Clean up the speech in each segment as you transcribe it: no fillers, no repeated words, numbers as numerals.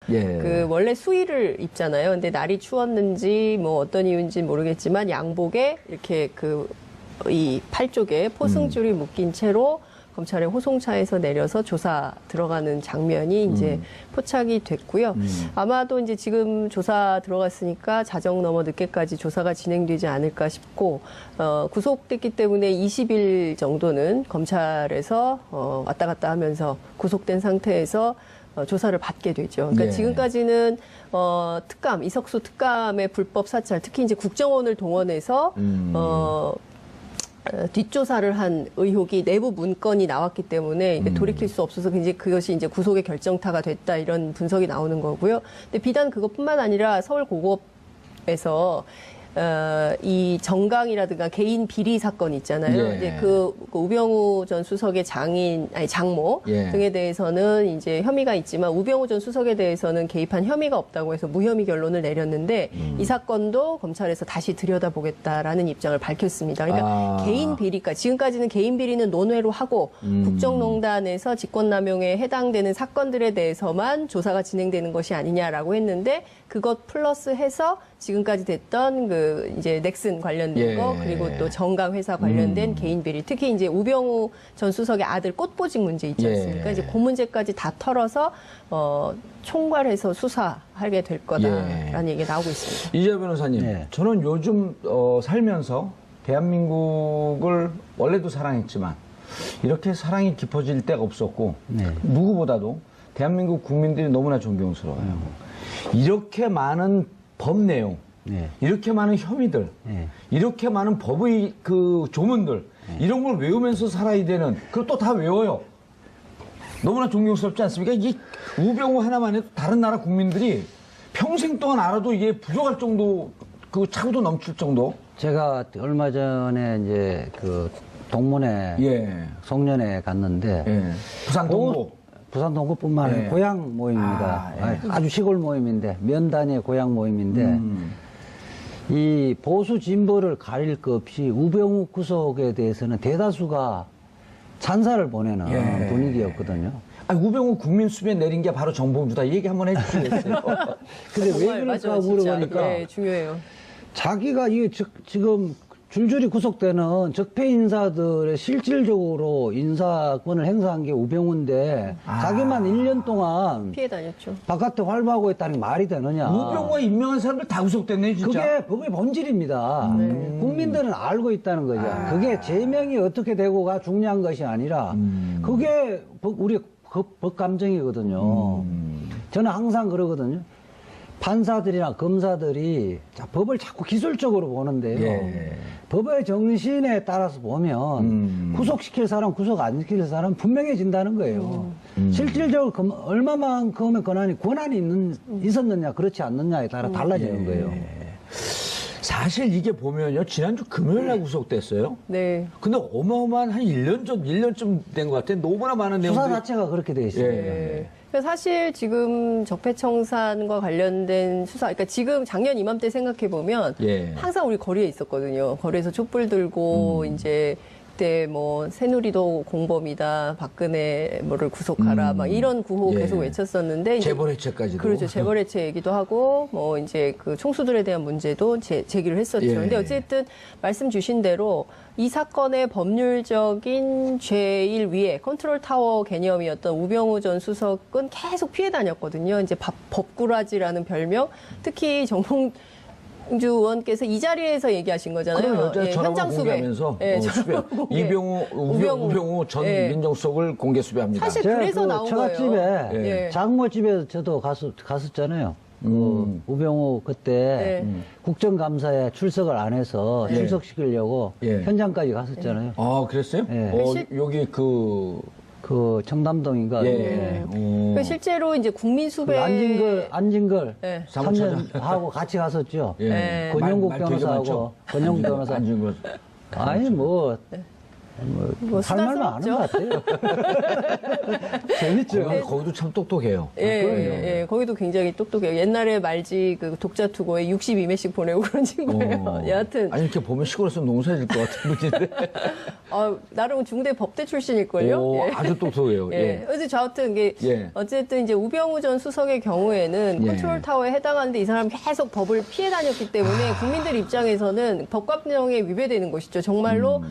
예. 그 원래 수의를 입잖아요. 근데 날이 추웠는지 뭐 어떤 이유인지 모르겠지만 양복에 이렇게 그 이 팔 쪽에 포승줄이 묶인 채로 검찰의 호송차에서 내려서 조사 들어가는 장면이 이제 포착이 됐고요. 아마도 이제 지금 조사 들어갔으니까 자정 넘어 늦게까지 조사가 진행되지 않을까 싶고, 구속됐기 때문에 20일 정도는 검찰에서 왔다 갔다 하면서 구속된 상태에서 조사를 받게 되죠. 그러니까 예. 지금까지는 특감, 이석수 특감의 불법 사찰, 특히 이제 국정원을 동원해서 뒷조사를 한 의혹이 내부 문건이 나왔기 때문에 이게 돌이킬 수 없어서 이제 그것이 이제 구속의 결정타가 됐다 이런 분석이 나오는 거고요. 근데 비단 그것뿐만 아니라 서울고검에서 이 정강이라든가 개인 비리 사건 있잖아요. 예. 이제 그 우병우 전 수석의 장모 예. 등에 대해서는 이제 혐의가 있지만 우병우 전 수석에 대해서는 개입한 혐의가 없다고 해서 무혐의 결론을 내렸는데 이 사건도 검찰에서 다시 들여다보겠다라는 입장을 밝혔습니다. 그러니까 개인 비리까지 지금까지는 개인 비리는 논외로 하고 국정농단에서 직권남용에 해당되는 사건들에 대해서만 조사가 진행되는 것이 아니냐라고 했는데 그것 플러스 해서 지금까지 됐던 그 이제 넥슨 관련된 예. 거 그리고 또 정강 회사 관련된 개인 비리 특히 이제 우병우 전 수석의 아들 꽃보직 문제 있지 않습니까? 예. 이제 그 문제까지 다 털어서 총괄해서 수사하게 될 거다라는 얘기가 나오고 있습니다. 이재 변호사님, 네. 저는 요즘 살면서 대한민국을 원래도 사랑했지만 이렇게 사랑이 깊어질 때가 없었고 네. 누구보다도 대한민국 국민들이 너무나 존경스러워요. 이렇게 많은 법 내용, 네. 이렇게 많은 혐의들, 네. 이렇게 많은 법의 그 조문들 이런 걸 외우면서 살아야 되는 그리고 또 다 외워요. 너무나 존경스럽지 않습니까? 이게 우병우 하나만 해도 다른 나라 국민들이 평생 동안 알아도 이게 부족할 정도 그 차고도 넘칠 정도. 제가 얼마 전에 이제 그 동문회 예. 송년회 갔는데 예. 부산 동구. 부산 동구뿐만 아니라 예. 고향 모임입니다. 아, 예. 아주 시골 모임인데 면 단위의 고향 모임인데 이 보수 진보를 가릴 것 없이 우병우 구속에 대해서는 대다수가 찬사를 보내는 예. 분위기였거든요. 아, 우병우 국민 수배에 내린 게 바로 정봉주다. 이 얘기 한번 해주시겠어요? 근데 왜 정말 그럴까 맞아요, 진짜. 물어보니까 네, 중요해요. 자기가 이게 지금 줄줄이 구속되는 적폐 인사들의 실질적으로 인사권을 행사한 게 우병우인데 자기만 1년 동안 피해 다녔죠. 바깥에 활보하고 있다는 게 말이 되느냐. 우병우가 임명한 사람들 다 구속됐네, 진짜. 그게 법의 본질입니다. 국민들은 알고 있다는 거죠. 그게 제명이 어떻게 되고가 중요한 것이 아니라 그게 우리 법 감정이거든요. 저는 항상 그러거든요. 판사들이나 검사들이 법을 자꾸 기술적으로 보는데요. 예. 법의 정신에 따라서 보면 구속시킬 사람, 구속 안 시킬 사람 분명해진다는 거예요. 실질적으로 얼마만큼의 권한이 있었느냐, 그렇지 않느냐에 따라 달라지는 거예요. 사실 이게 보면요. 지난주 금요일 날 구속됐어요. 네. 근데 어마어마한 한 1년쯤 된 것 같아요. 너무나 많은 수사 내용들이. 자체가 그렇게 돼 있어요. 예. 그러니까 사실 지금 적폐청산과 관련된 수사, 그러니까 지금 작년 이맘때 생각해 보면 예. 항상 우리 거리에 있었거든요. 거리에서 촛불 들고 이제 그때 뭐 새누리도 공범이다, 박근혜 뭐를 구속하라, 막 이런 구호 예. 계속 외쳤었는데 이제 재벌해체까지도. 그렇죠. 재벌해체 얘기도 하고 뭐 이제 그 총수들에 대한 문제도 제기를 했었죠. 예. 근데 어쨌든 말씀 주신 대로 이 사건의 법률적인 제일 위에 컨트롤 타워 개념이었던 우병우 전 수석은 계속 피해 다녔거든요. 이제 법꾸라지라는 별명, 특히 정봉주 의원께서 이 자리에서 얘기하신 거잖아요. 그럼 예, 전화번호 현장 수배. 공개하면서 예, 수배. 전화번호 공개. 우병우 전 예. 민정수석을 공개 수배합니다. 사실 제가 그래서 나온 처갓집에 거예요. 예. 장모집에 저도 갔었잖아요. 그 우병우 그때 네. 국정감사에 출석을 안 해서 예. 출석시키려고 예. 현장까지 갔었잖아요. 아, 그랬어요? 예. 여기 그 청담동인가. 예. 그 실제로 이제 국민 수배 안진걸 네. 3년 하고 같이 갔었죠. 예. 네. 권영국 말 되게 변호사하고 많죠? 권영국 변호사. 안진걸. 아니 뭐 뭐 할 말만 아는 것 같아요. 재밌죠. 거기도 참 똑똑해요. 예, 거기도 굉장히 똑똑해요. 옛날에 말지 그 독자 투고에 62매씩 보내고 그런 친구예요. 여하튼 아니, 이렇게 보면 시골에서 농사질 것 같은 분인데. 나름 중대 법대 출신일걸요. 오, 예. 아주 똑똑해요. 예. 그래서 저하튼 이게 예. 어쨌든 이제 우병우 전 수석의 경우에는 예. 컨트롤 타워에 해당하는데 이 사람이 계속 법을 피해 다녔기 때문에 국민들 입장에서는 법과정에 위배되는 것이죠. 정말로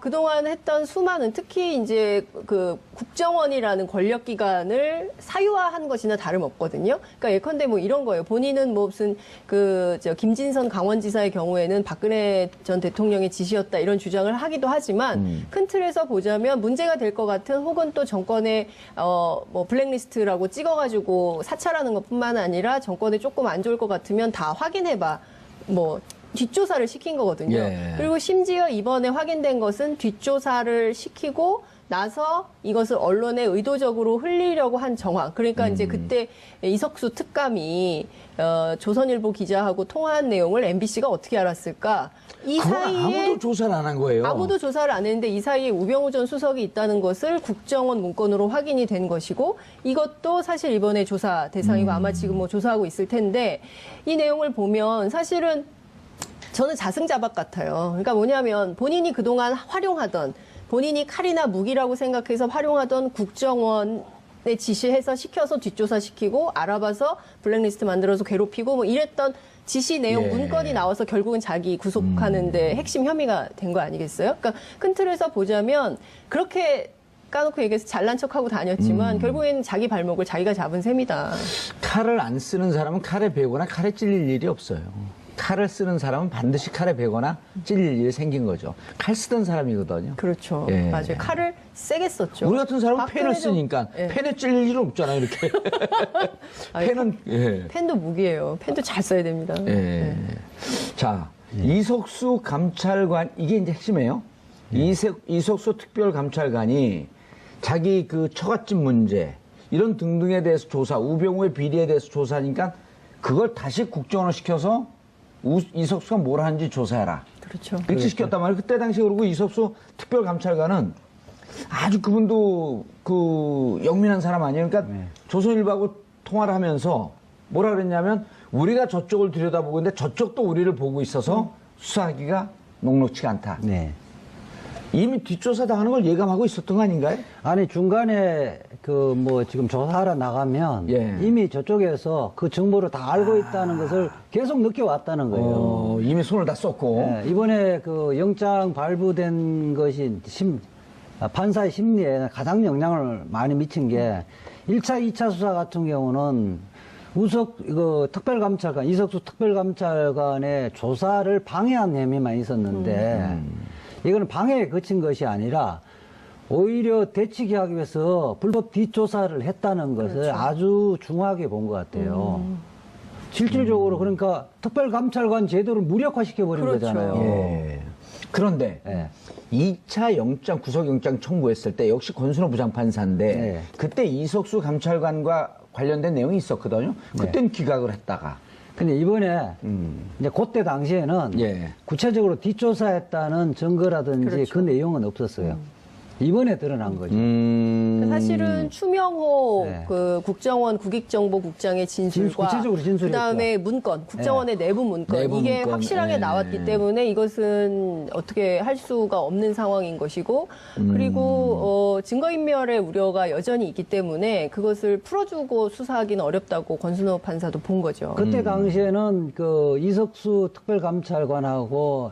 그동안 했던 수많은 특히 이제 그 국정원이라는 권력기관을 사유화한 것이나 다름없거든요. 그러니까 예컨대 뭐 이런 거예요. 본인은 뭐 무슨 김진선 강원지사의 경우에는 박근혜 전 대통령의 지시였다 이런 주장을 하기도 하지만 큰 틀에서 보자면 문제가 될 것 같은 혹은 또 정권의 뭐 블랙리스트라고 찍어가지고 사찰하는 것뿐만 아니라 정권에 조금 안 좋을 것 같으면 다 확인해봐. 뭐 뒷조사를 시킨 거거든요. 예. 그리고 심지어 이번에 확인된 것은 뒷조사를 시키고 나서 이것을 언론에 의도적으로 흘리려고 한 정황. 그러니까 이제 그때 이석수 특감이 조선일보 기자하고 통화한 내용을 MBC가 어떻게 알았을까? 이 그건 사이에 아무도 조사를 안 한 거예요. 아무도 조사를 안 했는데 이 사이에 우병우 전 수석이 있다는 것을 국정원 문건으로 확인이 된 것이고 이것도 사실 이번에 조사 대상이고 아마 지금 뭐 조사하고 있을 텐데 이 내용을 보면 사실은 저는 자승자박 같아요. 그러니까 뭐냐면 본인이 그동안 활용하던 본인이 칼이나 무기라고 생각해서 활용하던 국정원에 지시해서 시켜서 뒷조사시키고 알아봐서 블랙리스트 만들어서 괴롭히고 뭐 이랬던 지시 내용 예. 문건이 나와서 결국은 자기 구속하는데 핵심 혐의가 된 거 아니겠어요? 그러니까 큰 틀에서 보자면 그렇게 까놓고 얘기해서 잘난 척하고 다녔지만 결국에는 자기 발목을 자기가 잡은 셈이다. 칼을 안 쓰는 사람은 칼에 베거나 칼에 찔릴 일이 없어요. 칼을 쓰는 사람은 반드시 칼에 베거나 찔릴 일이 생긴 거죠. 칼 쓰던 사람이거든요. 그렇죠. 예. 맞아요. 칼을 세게 썼죠. 우리 같은 사람은 펜을 박근혜도- 쓰니까 예. 펜에 찔릴 일은 없잖아요, 이렇게. 아니, 펜은, 예. 펜도 무기예요. 펜도 잘 써야 됩니다. 예. 자, 이석수 감찰관, 이게 이제 핵심이에요. 이석수 특별감찰관이 자기 그 처갓집 문제, 이런 등등에 대해서 조사, 우병우의 비리에 대해서 조사하니까 그걸 다시 국정원을 시켜서 이석수가 뭘 하는지 조사해라. 그렇죠. 이렇게 시켰단 말이에요. 그때 당시에 그리고 이석수 특별감찰관은 아주 그분도 그 영민한 사람 아니에요. 그러니까 조선일보하고 통화를 하면서 뭐라 그랬냐면 우리가 저쪽을 들여다보고 있는데 저쪽도 우리를 보고 있어서 수사하기가 녹록치가 않다. 네. 이미 뒷조사 당하는 걸 예감하고 있었던 거 아닌가요? 아니 중간에 그 뭐 지금 조사하러 나가면 예. 이미 저쪽에서 그 정보를 다 알고 있다는 것을 계속 느껴왔다는 거예요. 이미 손을 다 썼고. 예, 이번에 그 영장 발부된 것이 판사의 심리에 가장 영향을 많이 미친 게 1차, 2차 수사 같은 경우는 특별감찰관, 이석수 특별감찰관의 조사를 방해한 혐의만 있었는데 이거는 방해에 그친 것이 아니라 오히려 대치기 하기 위해서 불법 뒷조사를 했다는 것을 그렇죠. 아주 중하게 본 것 같아요. 실질적으로 그러니까 특별감찰관 제도를 무력화시켜버린 그렇죠. 거잖아요. 예. 그런데 예. 2차 영장, 구속영장 청구했을 때 역시 권순호 부장판사인데 네. 그때 이석수 감찰관과 관련된 내용이 있었거든요. 그때는 기각을 했다가. 근데 이번에 이제 그때 당시에는 예. 구체적으로 뒷조사했다는 증거라든지 그렇죠. 그 내용은 없었어요. 이번에 드러난 거죠. 사실은 추명호 네. 그 국정원 국익정보국장의 진술과 구체적으로 진술했죠. 그다음에 문건, 국정원의 내부 문건 내부 이게 문건, 확실하게 예. 나왔기 때문에 이것은 어떻게 할 수가 없는 상황인 것이고 그리고 증거인멸의 우려가 여전히 있기 때문에 그것을 풀어주고 수사하기는 어렵다고 권순호 판사도 본 거죠. 그때 당시에는 그 이석수 특별감찰관하고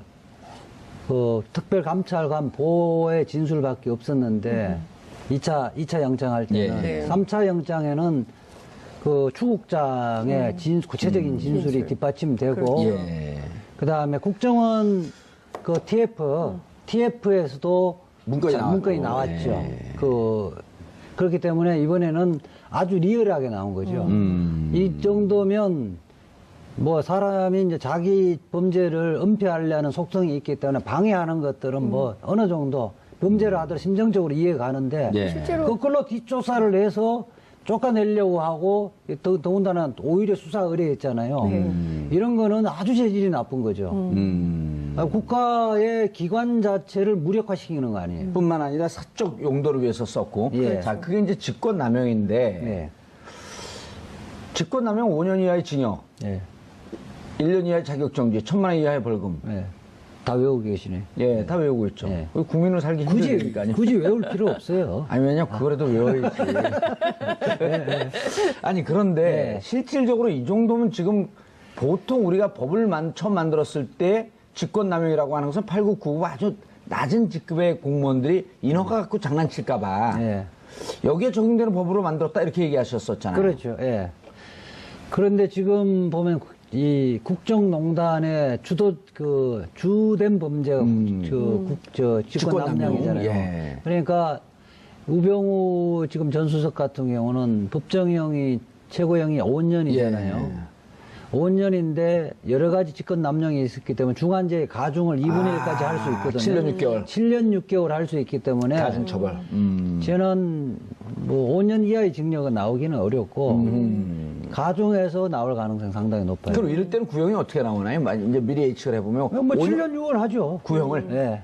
그 특별감찰관 보호의 진술밖에 없었는데 2차 영장할 때는 예. 네. 3차 영장에는 그 추국장의 구체적인 진술이 진술. 뒷받침되고 그렇죠. 예. 그다음에 국정원 그 TF에서도 문건이 나왔죠. 예. 그렇기 때문에 이번에는 아주 리얼하게 나온 거죠. 이 정도면 뭐 사람이 이제 자기 범죄를 은폐하려는 속성이 있기 때문에 방해하는 것들은 뭐 어느 정도 범죄를 하더라도 심정적으로 이해가 가는데 예. 실제로 그걸로 뒷조사를 해서 쫓아내려고 하고 더군다나 오히려 수사 의뢰했잖아요. 이런 거는 아주 재질이 나쁜 거죠. 국가의 기관 자체를 무력화시키는 거 아니에요. 뿐만 아니라 사적 용도를 위해서 썼고. 예. 자, 그게 이제 직권남용인데 예. 직권남용 5년 이하의 징역, 예. 1년 이하의 자격정지, 1,000만 원 이하의 벌금. 예. 다 외우고 계시네. 예, 다 외우고 있죠. 예. 국민으로 살기 힘들니까요. 굳이 외울 필요 없어요. 아니, 왜냐면 그거라도 외워야지. 아니, 그런데 네. 실질적으로 이 정도면 지금 보통 우리가 법을 처음 만들었을 때 직권남용이라고 하는 것은 8급, 9급 아주 낮은 직급의 공무원들이 인허가 갖고 장난칠까봐 예. 여기에 적용되는 법으로 만들었다 이렇게 얘기하셨었잖아요. 그렇죠. 예. 그런데 지금 보면 이 국정농단의 주된 범죄가 직권남용이잖아요. 예. 그러니까 우병우 지금 전 수석 같은 경우는 법정형이 최고형이 5년이잖아요. 예. 5년인데 여러 가지 직권남용이 있었기 때문에 중한죄 가중을 2분의 1까지 할 수 있거든요. 7년 6개월. 7년 6개월 할 수 있기 때문에 가중처벌. 저는 뭐 5년 이하의 징역은 나오기는 어렵고 가중해서 나올 가능성이 상당히 높아요. 그럼 이럴 때는 구형이 어떻게 나오나요? 이제 미리 예측을 해보면 뭐 7년 6월 하죠. 구형을? 네.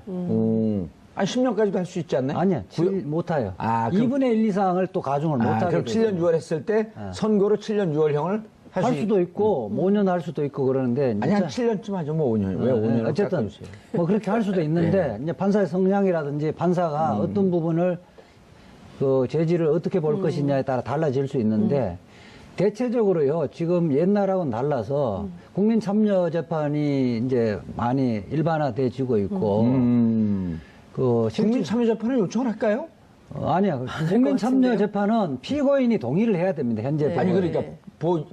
아니 10년까지도 할 수 있지 않나요? 아니야, 못 해요. 아, 그럼- 2분의 1 이상을 또 가중을 못 하게 그럼 7년 6월 했을 때 선고로 7년 6월형을 할 수도 있고 5년 할 수도 있고 그러는데 아니 한 진짜- 7년쯤 하죠. 뭐 5년. 왜 5년? 어쨌든 뭐 그렇게 할 수도 있는데 이제 판사의 성향이라든지 판사가 어떤 부분을 그 죄질을 어떻게 볼 것이냐에 따라 달라질 수 있는데 대체적으로요 지금 옛날하고는 달라서 국민참여재판이 이제 많이 일반화돼지고 있고 그 국민참여재판을 요청을 할까요? 아니야 국민참여재판은 피고인이 동의를 해야 됩니다 현재 네. 아니 법은. 그러니까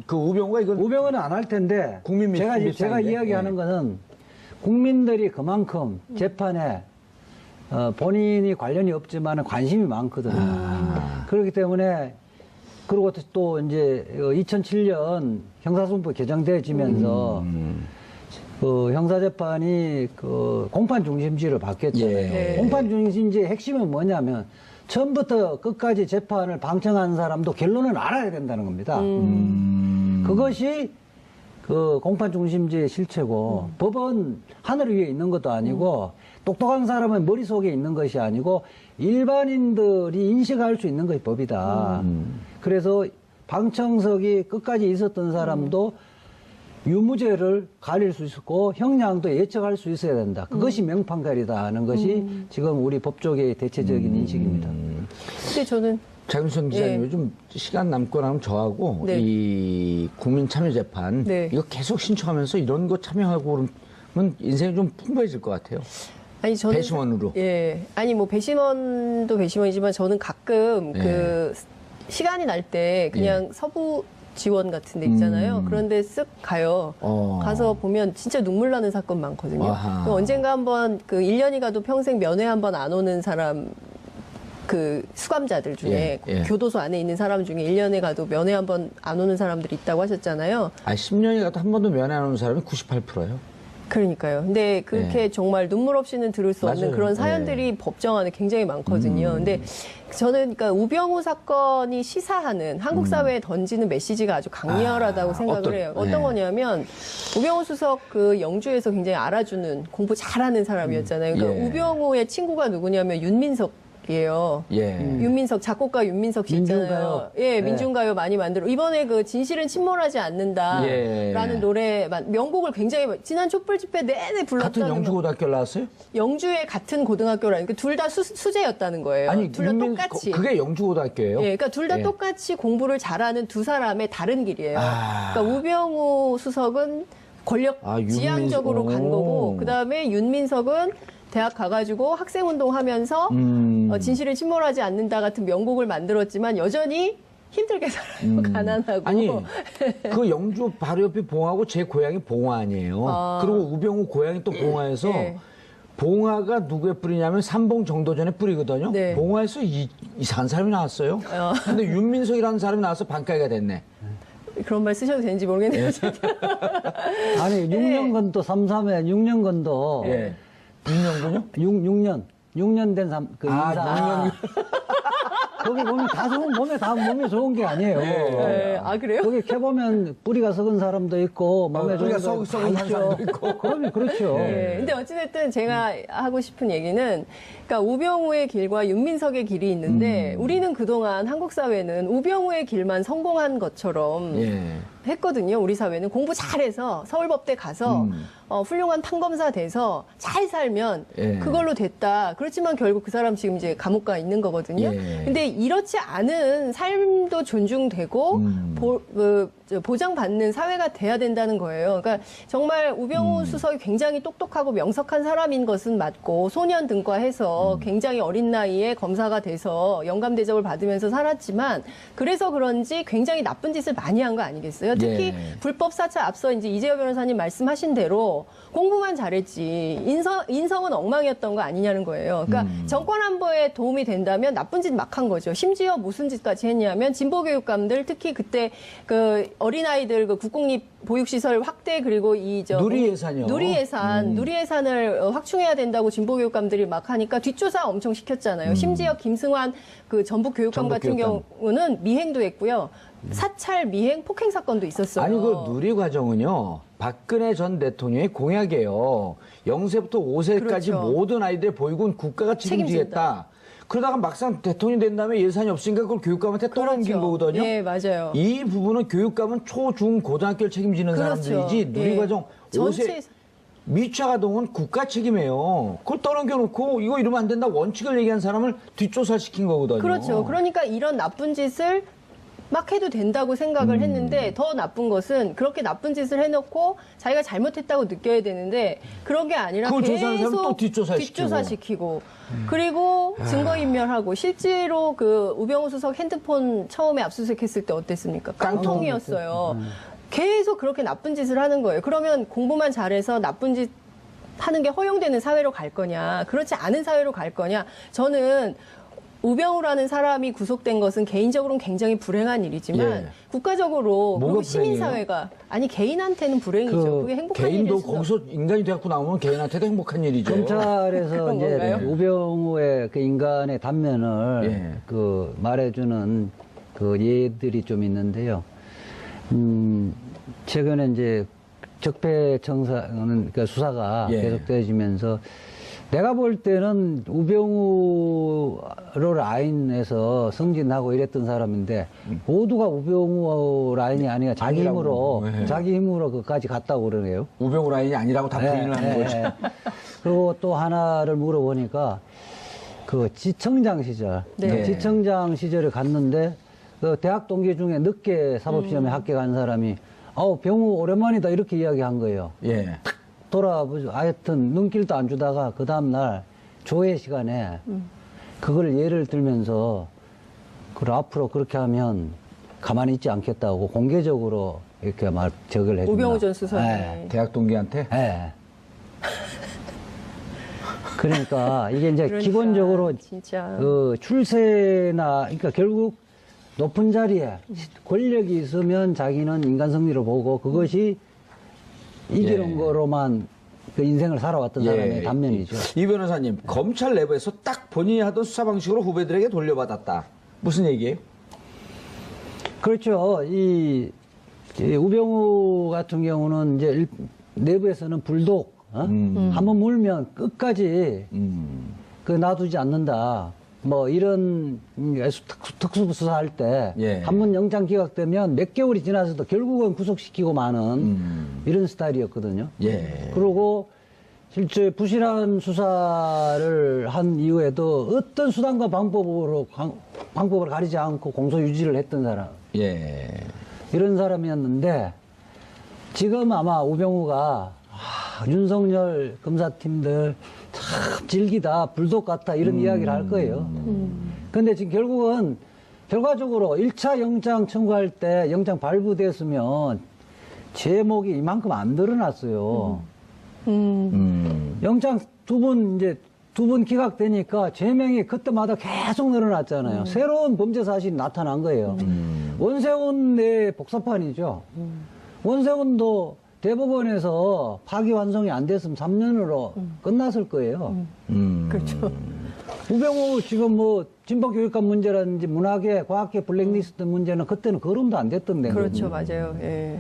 그 우병우가 이건 우병우는 안 할 텐데 국민 제가 밑상인데? 이야기하는 네. 거는 국민들이 그만큼 재판에 본인이 관련이 없지만 관심이 많거든요. 그렇기 때문에 그리고 또 이제 2007년 형사소송법 개정되어지면서 그 형사재판이 그 공판 중심주의를 바뀌었잖아요. 예. 네. 공판 중심주의의 핵심은 뭐냐면 처음부터 끝까지 재판을 방청한 사람도 결론을 알아야 된다는 겁니다. 그것이 그 공판 중심주의의 실체고 법은 하늘 위에 있는 것도 아니고 똑똑한 사람의 머릿속에 있는 것이 아니고 일반인들이 인식할 수 있는 것이 법이다. 그래서 방청석이 끝까지 있었던 사람도 유무죄를 가릴 수 있었고 형량도 예측할 수 있어야 된다. 그것이 명판관이다 하는 것이 지금 우리 법조계의 대체적인 인식입니다. 근데 저는 장윤선 기자님 예. 요즘 시간 남고 나면 저하고 네. 이 국민참여재판 네. 이거 계속 신청하면서 이런 거 참여하고 그러면 인생이 좀 풍부해질 것 같아요. 아니 저는 배심원으로. 예. 아니 뭐 배심원도 배심원이지만 저는 가끔 예. 그 시간이 날 때 그냥 서부 지원 같은 데 있잖아요. 그런데 쓱 가요. 가서 보면 진짜 눈물 나는 사건 많거든요. 아하. 그 언젠가 한번 그 1년이 가도 평생 면회 한번 안 오는 사람 그 수감자들 중에 예, 예. 교도소 안에 있는 사람 중에 1년에 가도 면회 한번 안 오는 사람들이 있다고 하셨잖아요. 10년이 가도 한 번도 면회 안 오는 사람이 98%예요. 그러니까요. 근데 그렇게 정말 눈물 없이는 들을 수 없는 맞아요. 그런 사연들이 법정 안에 굉장히 많거든요. 근데 저는 그러니까 우병우 사건이 시사하는 한국 사회에 던지는 메시지가 아주 강렬하다고 생각을 해요. 어떤 거냐면 우병우 수석 그 영주에서 굉장히 알아주는 공부 잘하는 사람이었잖아요. 그러니까 예. 우병우의 친구가 누구냐면 윤민석 이에요. 예. 윤민석 작곡가 윤민석 씨 있잖아요. 민중가요. 예, 네. 민중가요 많이 만들어. 이번에 그 진실은 침몰하지 않는다라는 예. 노래 명곡을 굉장히 지난 촛불 집회 내내 불렀다는 같은 영주고등학교 나왔어요? 영주의 같은 고등학교라니까 둘 다 수재였다는 거예요. 아니, 둘 다 똑같이. 그게 영주고등학교예요? 예, 그러니까 둘 다 예. 똑같이 공부를 잘하는 두 사람의 다른 길이에요. 아. 그러니까 우병우 수석은 권력 지향적으로 간 거고, 그 다음에 윤민석은 대학 가가지고 학생운동 하면서 진실을 침몰하지 않는다 같은 명곡을 만들었지만 여전히 힘들게 살아요. 가난하고. 아니, 그 영주 바로 옆에 봉화고 제 고향이 봉화 아니에요. 그리고 우병우 고향이 또 봉화에서 예. 봉화가 누구의 뿌리냐면 삼봉 정도전의 뿌리거든요. 네. 봉화에서 이상한 사람이 나왔어요. 근데 윤민석이라는 사람이 나와서 반가이가 됐네. 그런 말 쓰셔도 되는지 모르겠네요. 아니 6년건도 3.3에 6년건도 예. 윤영군요? 6년 된 그 인사. 거기 보면 다 좋은, 몸에 좋은 게 아니에요. 네. 아, 그래요? 거기 캐보면 뿌리가 썩은 사람도 있고, 몸에 좋은 뿌리가 사람도 썩은 다 사람도 있고. 그러면 그렇죠. 네. 근데 어찌됐든 제가 하고 싶은 얘기는, 그러니까 우병우의 길과 윤민석의 길이 있는데, 우리는 그동안 한국 사회는 우병우의 길만 성공한 것처럼 예. 했거든요. 우리 사회는 공부 잘해서 서울법대 가서 훌륭한 판검사 돼서 잘 살면 예. 그걸로 됐다. 그렇지만 결국 그 사람 지금 이제 감옥 가 있는 거거든요. 예. 근데 이렇지 않은 삶도 존중되고 보장받는 사회가 돼야 된다는 거예요. 그러니까 정말 우병우 수석이 굉장히 똑똑하고 명석한 사람인 것은 맞고 소년 등과해서 굉장히 어린 나이에 검사가 돼서 영감 대접을 받으면서 살았지만 그래서 그런지 굉장히 나쁜 짓을 많이 한 거 아니겠어요? 특히 예. 불법 사찰 앞서 이제 이재호 변호사님 말씀하신 대로 공부만 잘했지 인성은 엉망이었던 거 아니냐는 거예요. 그러니까 정권 안보에 도움이 된다면 나쁜 짓 막 한 거죠. 심지어 무슨 짓까지 했냐면 진보 교육감들 특히 그때 그 어린아이들 그 국공립 보육시설 확대 그리고 누리 예산이요. 누리 예산을 확충해야 된다고 진보 교육감들이 막 하니까 뒷조사 엄청 시켰잖아요. 심지어 김승환 그 전북 교육감 전북 같은 교육감. 경우는 미행도 했고요. 사찰, 미행, 폭행 사건도 있었어요. 아니 그 누리 과정은요. 박근혜 전 대통령의 공약이에요. 0세부터 5세까지 그렇죠. 모든 아이들 보육은 국가가 책임지겠다. 그러다가 막상 대통령이 된 다음에 예산이 없으니까 그걸 교육감한테 또 넘긴 거거든요. 예, 맞아요. 이 부분은 교육감은 초, 중, 고등학교를 책임지는 그렇죠. 사람들이지 누리 예. 과정 5세 전체 미취아동은 국가 책임이에요. 그걸 떠넘겨놓고 이거 이러면 안 된다 원칙을 얘기한 사람을 뒷조사시킨 거거든요. 그렇죠. 그러니까 이런 나쁜 짓을 막 해도 된다고 생각을 했는데 더 나쁜 것은 그렇게 나쁜 짓을 해놓고 자기가 잘못했다고 느껴야 되는데 그런 게 아니라 그걸 조사하는 사람은 계속 또 뒷조사시키고 그리고 증거인멸하고 실제로 그 우병우 수석 핸드폰 처음에 압수수색했을 때 어땠습니까? 깡통이었어요. 계속 그렇게 나쁜 짓을 하는 거예요. 그러면 공부만 잘해서 나쁜 짓 하는 게 허용되는 사회로 갈 거냐, 그렇지 않은 사회로 갈 거냐. 저는 우병우라는 사람이 구속된 것은 개인적으로는 굉장히 불행한 일이지만 예. 국가적으로 뭐가 그리고 시민사회가 아니 개인한테는 불행이죠. 그게 행복한 일일 개인도 수는 거기서 인간이 돼갖고 나오면 개인한테도 행복한 일이죠. 검찰에서 그런 이제 건가요? 우병우의 그 인간의 단면을 예. 그 말해주는 그 예들이 좀 있는데요. 최근에 이제 적폐청사는 그러니까 수사가 예. 계속되어지면서 내가 볼 때는 우병우 라인에서 승진하고 이랬던 사람인데 모두가 우병우 라인이 아니라 자기 아니라고. 힘으로 네. 자기 힘으로 그까지 갔다고 그러네요. 우병우 라인이 아니라고 다 부인을 하는 거죠. 그리고 또 하나를 물어보니까 그 지청장 시절, 네. 그 지청장 시절에 갔는데 그 대학 동기 중에 늦게 사법시험에 합격한 사람이 병우 오랜만이다 이렇게 이야기한 거예요. 예. 돌아보죠. 하여튼 눈길도 안 주다가 그 다음날 조회 시간에 그걸 예를 들면서 그걸 앞으로 그렇게 하면 가만히 있지 않겠다고 공개적으로 이렇게 말 적을 해준다. 우병우 전 수석이. 네. 대학 동기한테 예. 그러니까 이게 이제 그러니까 기본적으로 진짜. 그 출세나 그러니까 결국 높은 자리에 권력이 있으면 자기는 인간 승리를 보고 그것이 이기는 예. 거로만 그 인생을 살아왔던 사람의 단면이죠. 이 변호사님, 검찰 내부에서 딱 본인이 하던 수사 방식으로 후배들에게 돌려받았다. 무슨 얘기예요? 그렇죠. 이 우병우 같은 경우는 이제 내부에서는 불독, 한번 물면 끝까지 그 놔두지 않는다. 뭐 이런 특수부 수사할 때 예. 한 번 영장 기각되면 몇 개월이 지나서도 결국은 구속시키고 마는 이런 스타일이었거든요. 예. 그리고 실제 부실한 수사를 한 이후에도 어떤 수단과 방법을 가리지 않고 공소 유지를 했던 사람. 예. 이런 사람이었는데 지금 아마 우병우가 윤석열 검사팀들 참 질기다, 불독 같다 이런 이야기를 할 거예요. 근데 지금 결국은 결과적으로 1차 영장 청구할 때 영장 발부됐으면 제목이 이만큼 안 드러났어요. 영장 두 번 기각되니까 제명이 그때마다 계속 늘어났잖아요. 새로운 범죄 사실이 나타난 거예요. 원세훈 내 복사판이죠. 원세훈도 대법원에서 파기환송이 안 됐으면 3년으로 끝났을 거예요. 그렇죠. 우병우 지금 뭐 진보교육감 문제라든지 문화계, 과학계 블랙리스트 문제는 그때는 거론도 안 됐던 데거든요. 그렇죠, 맞아요. 예.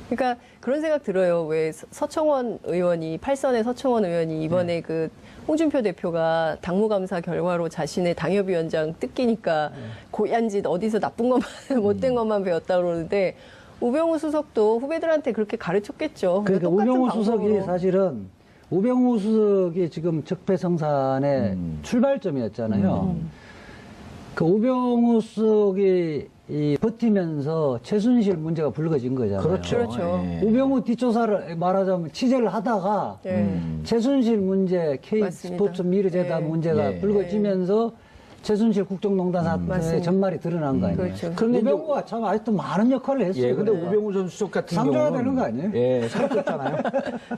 그러니까 그런 생각 들어요. 왜 서청원 의원이, 8선의 서청원 의원이 이번에 그 홍준표 대표가 당무감사 결과로 자신의 당협위원장 뜯기니까 고얀 짓 어디서 나쁜 것만, 못된 것만 배웠다 그러는데 우병우 수석도 후배들한테 그렇게 가르쳤겠죠. 그러니까 똑같은 우병우 방법으로. 수석이 사실은 우병우 수석이 지금 적폐성산의 출발점이었잖아요. 그 우병우 수석이 버티면서 최순실 문제가 불거진 거잖아요. 그렇죠. 예. 우병우 뒷조사를 말하자면 취재를 하다가 예. 최순실 문제, 맞습니다. K스포츠 미르재단 예. 문제가 예. 불거지면서 최순실 국정농단 사태의 맞습니다. 전말이 드러난 거 아니에요. 그렇죠. 그런데 이제 우병우가 참 아직도 많은 역할을 했어요. 예, 근데 그래. 우병우 전 수석 같은 상 줘야 경우는 되는 거 아니에요? 예, 상 줬잖아요.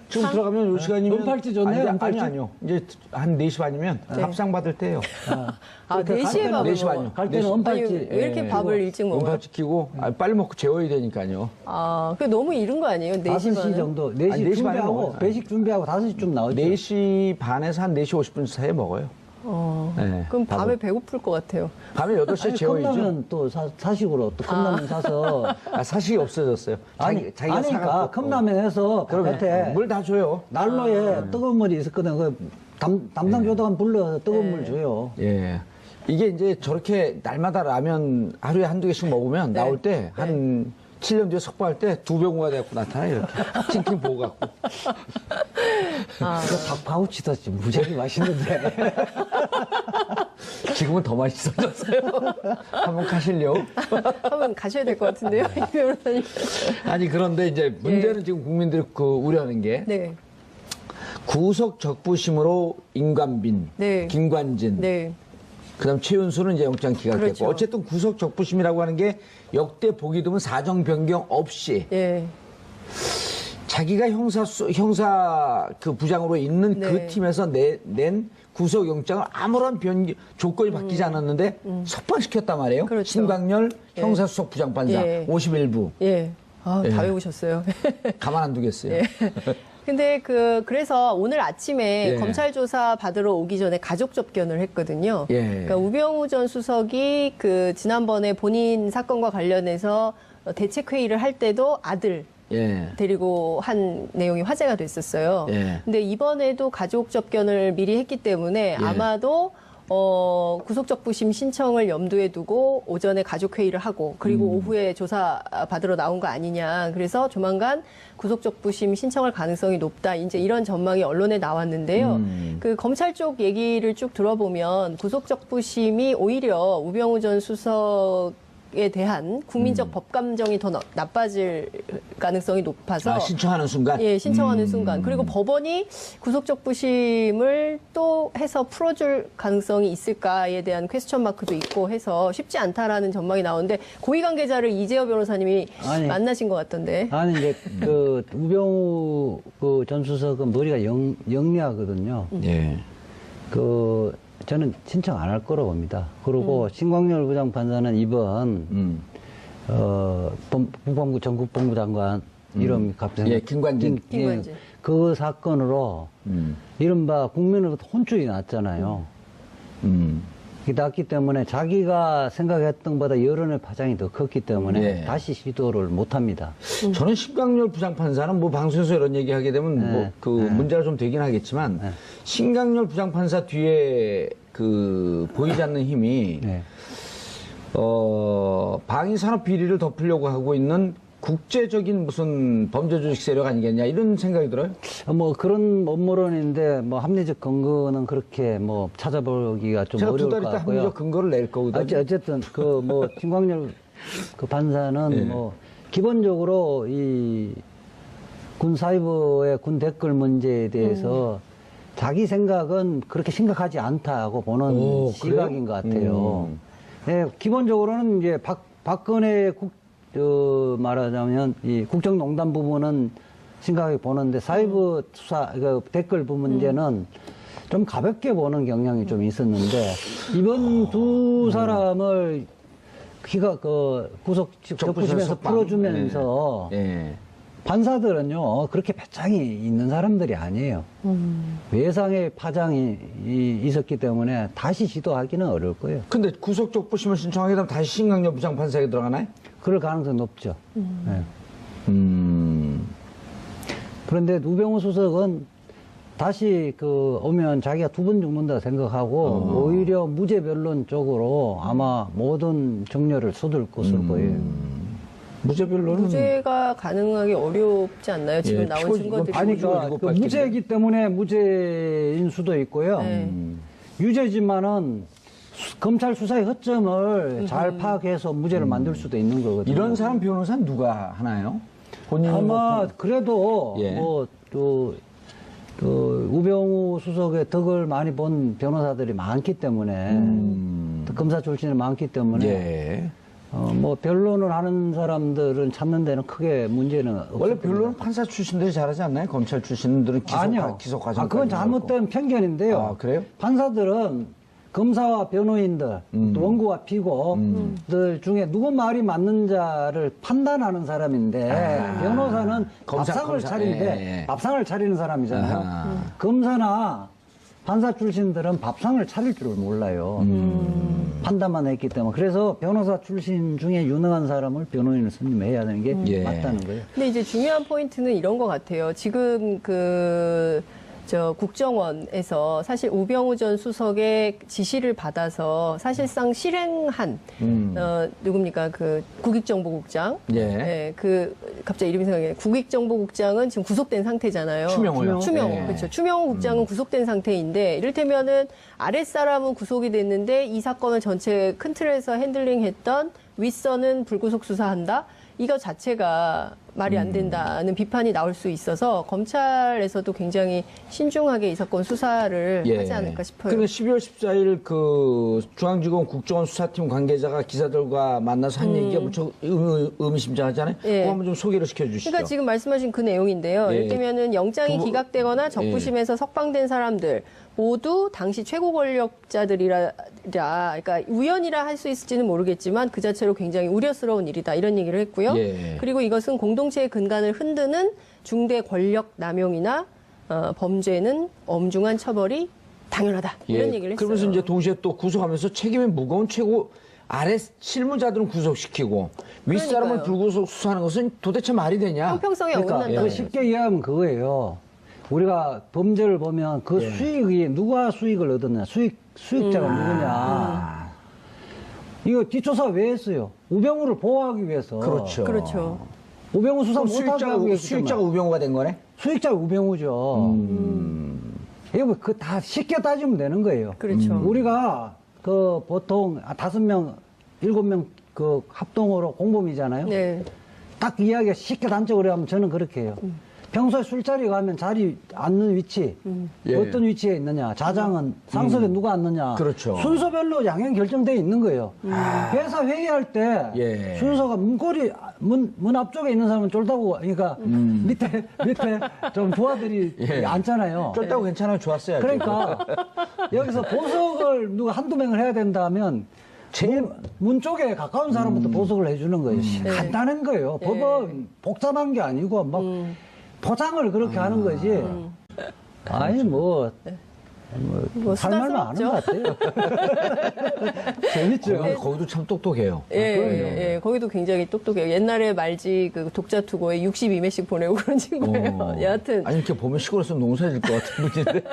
지금 들어가면 요 시간이면 은팔찌 줬네요, 아니, 은팔찌? 아니요. 이제 한 4시 반이면 합상 받을 때예요. 아, 그러니까 4시에 갈 밥을 때는 4시 먹어. 반이요. 갈 때는 4시. 은팔찌. 아니, 왜 이렇게 예. 밥을 일찍 먹어요? 은팔찌 끼고 빨리 먹고 재워야 되니까요. 아, 그 너무 이른 거 아니에요? 4시 5시 반은? 정도, 4시, 아니, 4시 반에 준비하고, 먹어요. 배식 준비하고 5시쯤 나오죠. 4시 반에서 한 4시 50분 사이에 먹어요. 네, 그럼 밤에 밥을. 배고플 것 같아요. 밤에 8시에 아니, 재워야죠. 컵라면 또 사식으로 또 컵라면 사서. 아, 사실이 없어졌어요. 자기가 아니까 사갖고. 컵라면 해서 바깥에 물 다 줘요. 난로에 뜨거운 물이 있었거든. 그 담당 교도관 불러서 뜨거운 물 줘요. 예. 이게 이제 저렇게 날마다 라면 하루에 한두 개씩 먹으면 나올 때 한 7년 뒤에 석방할 때 2병우가 돼갖고 나타나요. 이렇게. 칭칭 보고 갖고. 그 닭 파우치도 무지하게 맛있는데. 지금은 더 맛있어졌어요. 한번 가실래요? 한번 가셔야 될 것 같은데요, 이 변호사님. 아니, 그런데 이제 문제는 지금 국민들이 그 우려하는 게 네. 구속 적부심으로 임관빈, 네. 김관진, 네. 그다음 최윤수는 이제 영장 기각됐고 그렇죠. 어쨌든 구속 적부심이라고 하는 게 역대 보기 드문 사정 변경 없이 예. 자기가 형사 그 부장으로 있는 네. 그 팀에서 낸 구속 영장을 아무런 조건이 바뀌지 않았는데 석방시켰단 말이에요. 그렇죠. 신광열 형사수석 부장판사 예. 51부 예. 아, 다 예. 외우셨어요. 가만 안 두겠어요. 예. 근데 그래서 오늘 아침에 예. 검찰 조사 받으러 오기 전에 가족 접견을 했거든요. 예. 그러니까 우병우 전 수석이 그 지난번에 본인 사건과 관련해서 대책회의를 할 때도 아들 예. 데리고 한 내용이 화제가 됐었어요. 예. 근데 이번에도 가족 접견을 미리 했기 때문에 예. 아마도 구속적부심 신청을 염두에 두고 오전에 가족회의를 하고 그리고 오후에 조사 받으러 나온 거 아니냐. 그래서 조만간 구속적부심 신청할 가능성이 높다. 이제 이런 전망이 언론에 나왔는데요. 그 검찰 쪽 얘기를 쭉 들어보면 구속적부심이 오히려 우병우 전 수석에 대한 국민적 법 감정이 더 나빠질 가능성이 높아서 아, 신청하는 순간? 예, 신청하는 순간. 그리고 법원이 구속적부심을 또 해서 풀어줄 가능성이 있을까에 대한 퀘스천 마크도 있고 해서 쉽지 않다라는 전망이 나오는데 고위 관계자를 이재호 변호사님이 아니. 만나신 것 같던데. 아니, 이제 그 우병우 그 전 수석은 머리가 영리하거든요. 예. 저는 신청 안 할 거라고 봅니다. 그리고 신광열 부장판사는 이번 국방부 전국본부 장관 이름 갑자기 예, 김관진. 김관진. 그 사건으로 이른바 국민으로부터 혼쭐이 났잖아요. 그게 났기 때문에 자기가 생각했던 것보다 여론의 파장이 더 컸기 때문에 예. 다시 시도를 못 합니다. 저는 신강렬 부장판사는 뭐 방송에서 이런 얘기 하게 되면 네. 뭐 그 문제가 좀 되긴 하겠지만 신강렬 부장판사 뒤에 그 보이지 않는 힘이 네. 방위산업 비리를 덮으려고 하고 있는 국제적인 무슨 범죄 조직 세력 아니겠냐 이런 생각이 들어요. 뭐 그런 업무론인데 뭐 합리적 근거는 그렇게 뭐 찾아보기가 좀 제가 두 어려울 달 것 있다 같고요. 합리적 근거를 낼 거거든요. 어쨌든 그 뭐 김광열 그 판사는 예. 뭐 기본적으로 이 군 사이버의 군 댓글 문제에 대해서 자기 생각은 그렇게 심각하지 않다고 보는 오, 시각인 그래요? 것 같아요. 네, 기본적으로는 이제 박근혜 말하자면 이 국정농단 부분은 심각하게 보는데 사이버 수사 그 댓글 부분 문제는 좀 가볍게 보는 경향이 좀 있었는데 이번 두 사람을 구속 적부심에서 풀어주면서 예. 판사들은요 그렇게 배짱이 있는 사람들이 아니에요. 외상의 파장이 있었기 때문에 다시 시도하기는 어려울 거예요. 근데 구속적부심을 신청하게 되면 다시 신강렬 부장판사에게 들어가나요? 그럴 가능성이 높죠. 네. 음. 그런데 우병우 수석은 다시 오면 자기가 2번 죽는다 생각하고 오히려 무죄 변론 쪽으로 아마 모든 정렬을 쏟을 것으로 보여요. 무죄 변론은 무죄가 가능하기 어렵지 않나요? 지금 예, 나온 피고- 증거들이. 아니, 이거 그 밝히는데. 무죄이기 때문에 무죄인 수도 있고요. 네. 유죄지만은 검찰 수사의 허점을 잘 파악해서 무죄를 만들 수도 있는 거거든요. 이런 사람 변호사는 누가 하나요? 본인이 아마 뭐 그래도 예. 우병우 수석의 덕을 많이 본 변호사들이 많기 때문에 검사 출신이 많기 때문에 예. 변론을 하는 사람들은 찾는 데는 크게 문제는 없을 원래 겁니다. 변론은 판사 출신들이 잘하지 않나요? 검찰 출신들은 아니요. 기소 과정. 그건 잘못된 편견인데요. 아, 그래요? 판사들은 검사와 변호인들, 또 원고와 피고들 중에 누구 말이 맞는 자를 판단하는 사람인데 변호사는 밥상을 차리는데 예. 밥상을 차리는 사람이잖아요. 아하. 검사나 판사 출신들은 밥상을 차릴 줄을 몰라요. 판단만 했기 때문에. 그래서 변호사 출신 중에 유능한 사람을 변호인을 선임해야 되는 게 예. 맞다는 거예요. 근데 이제 중요한 포인트는 이런 것 같아요. 지금 국정원에서 사실 우병우 전 수석의 지시를 받아서 사실상 실행한, 누굽니까? 국익정보국장. 예. 갑자기 이름이 생각이 나요. 국익정보국장은 지금 구속된 상태잖아요. 추명호요. 추명호. 예. 그렇죠. 추명호 국장은 구속된 상태인데, 이를테면은 아랫사람은 구속이 됐는데 이 사건을 전체 큰 틀에서 핸들링했던 윗선은 불구속 수사한다? 이거 자체가 말이 안 된다는 비판이 나올 수 있어서 검찰에서도 굉장히 신중하게 이 사건 수사를 하지 않을까 싶어요. 그런데 12월 14일 중앙지검 국정원 수사팀 관계자가 기자들과 만나서 한 얘기가 무척 의미심장하잖아요. 예. 그거 한번 좀 소개를 시켜주시죠. 그러니까 지금 말씀하신 그 내용인데요. 예. 이를테면은 영장이 기각되거나 적부심에서 석방된 사람들 모두 당시 최고 권력자들이라, 그러니까 우연이라 할 수 있을지는 모르겠지만 그 자체로 굉장히 우려스러운 일이다 이런 얘기를 했고요. 예. 그리고 이것은 공동체의 근간을 흔드는 중대 권력 남용이나 범죄는 엄중한 처벌이 당연하다 이런 얘기를 했어요. 그러면서 이제 동시에 또 구속하면서 책임이 무거운 최고 아래 실무자들은 구속시키고 윗사람을 그러니까요. 불구속 수사하는 것은 도대체 말이 되냐? 형평성에 그러니까 어긋난다. 그 쉽게 이해하면 그거예요. 우리가 범죄를 보면 그 예. 수익이 누가 수익을 얻었냐, 수익자가 누구냐. 이거 뒷조사 왜 했어요? 우병우를 보호하기 위해서. 그렇죠. 그렇죠. 우병우 수사 그럼 못하게 하기 위해서. 수익자가 우병우가 된 거네? 수익자가 우병우죠. 이거 그 다 쉽게 따지면 되는 거예요. 그렇죠. 우리가 보통 5명, 7명 합동으로 공범이잖아요. 네. 딱 이야기가 쉽게 단적으로 하면 저는 그렇게 해요. 평소에 술자리 가면 자리 앉는 위치, 예. 어떤 위치에 있느냐, 자장은 상석에 누가 앉느냐, 그렇죠. 순서별로 양형 결정되어 있는 거예요. 회사 회의할 때 예. 순서가 문 앞쪽에 있는 사람은 쫄다고, 그러니까 밑에 좀 부하들이 예. 앉잖아요. 쫄다고 괜찮아요. 좋았어요. 그러니까 여기서 보석을 누가 한두 명을 해야 된다면 문 쪽에 가까운 사람부터 보석을 해주는 거예요. 간단한 거예요. 법은 복잡한 게 아니고 막 포장을 그렇게 하는 거지. 아니 뭐 할 말만 하는 것 같아요. 재밌죠. 거기도 참 똑똑해요. 예, 거기도 굉장히 똑똑해요. 옛날에 말지 독자 투고에 62매씩 보내고 그런 친구예요. 여하튼. 아니, 이렇게 보면 시골에서 농사질 것 같은 분인데.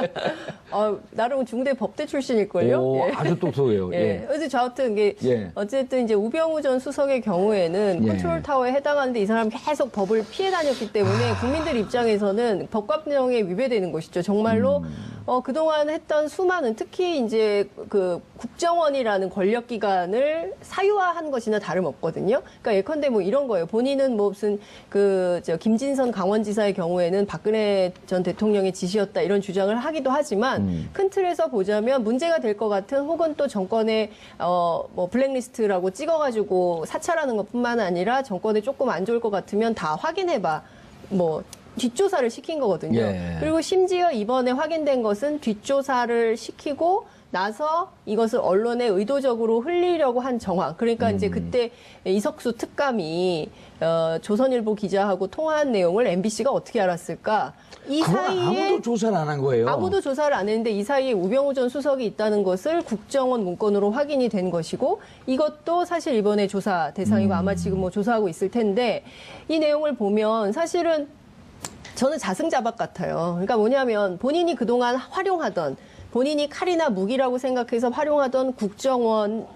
나름 중대 법대 출신일걸요? 오, 예. 아주 똑똑해요. 예. 그래서 저하여튼 이게 예. 어쨌든 이제 우병우 전 수석의 경우에는 예. 컨트롤 타워에 해당하는데 이 사람이 계속 법을 피해 다녔기 때문에 국민들 입장에서는 법과정에 위배되는 것이죠. 정말로 그동안 했던 수많은 특히 이제 국정원이라는 권력기관을 사유화한 것이나 다름없거든요. 그러니까 예컨대 뭐 이런 거예요. 본인은 뭐 무슨 김진선 강원지사의 경우에는 박근혜 전 대통령의 지시였다 이런 주장을 하기도 하지만 큰 틀에서 보자면 문제가 될 것 같은 혹은 또 정권의 뭐 블랙리스트라고 찍어가지고 사찰하는 것뿐만 아니라 정권에 조금 안 좋을 것 같으면 다 확인해봐. 뭐 뒷조사를 시킨 거거든요. 예. 그리고 심지어 이번에 확인된 것은 뒷조사를 시키고 나서 이것을 언론에 의도적으로 흘리려고 한 정황. 그러니까 이제 그때 이석수 특감이 조선일보 기자하고 통화한 내용을 MBC가 어떻게 알았을까? 이 그건 사이에 아무도 조사를 안 한 거예요. 아무도 조사를 안 했는데 이 사이에 우병우 전 수석이 있다는 것을 국정원 문건으로 확인이 된 것이고 이것도 사실 이번에 조사 대상이고 아마 지금 뭐 조사하고 있을 텐데 이 내용을 보면 사실은 저는 자승자박 같아요. 그러니까 뭐냐면 본인이 그동안 활용하던 본인이 칼이나 무기라고 생각해서 활용하던 국정원에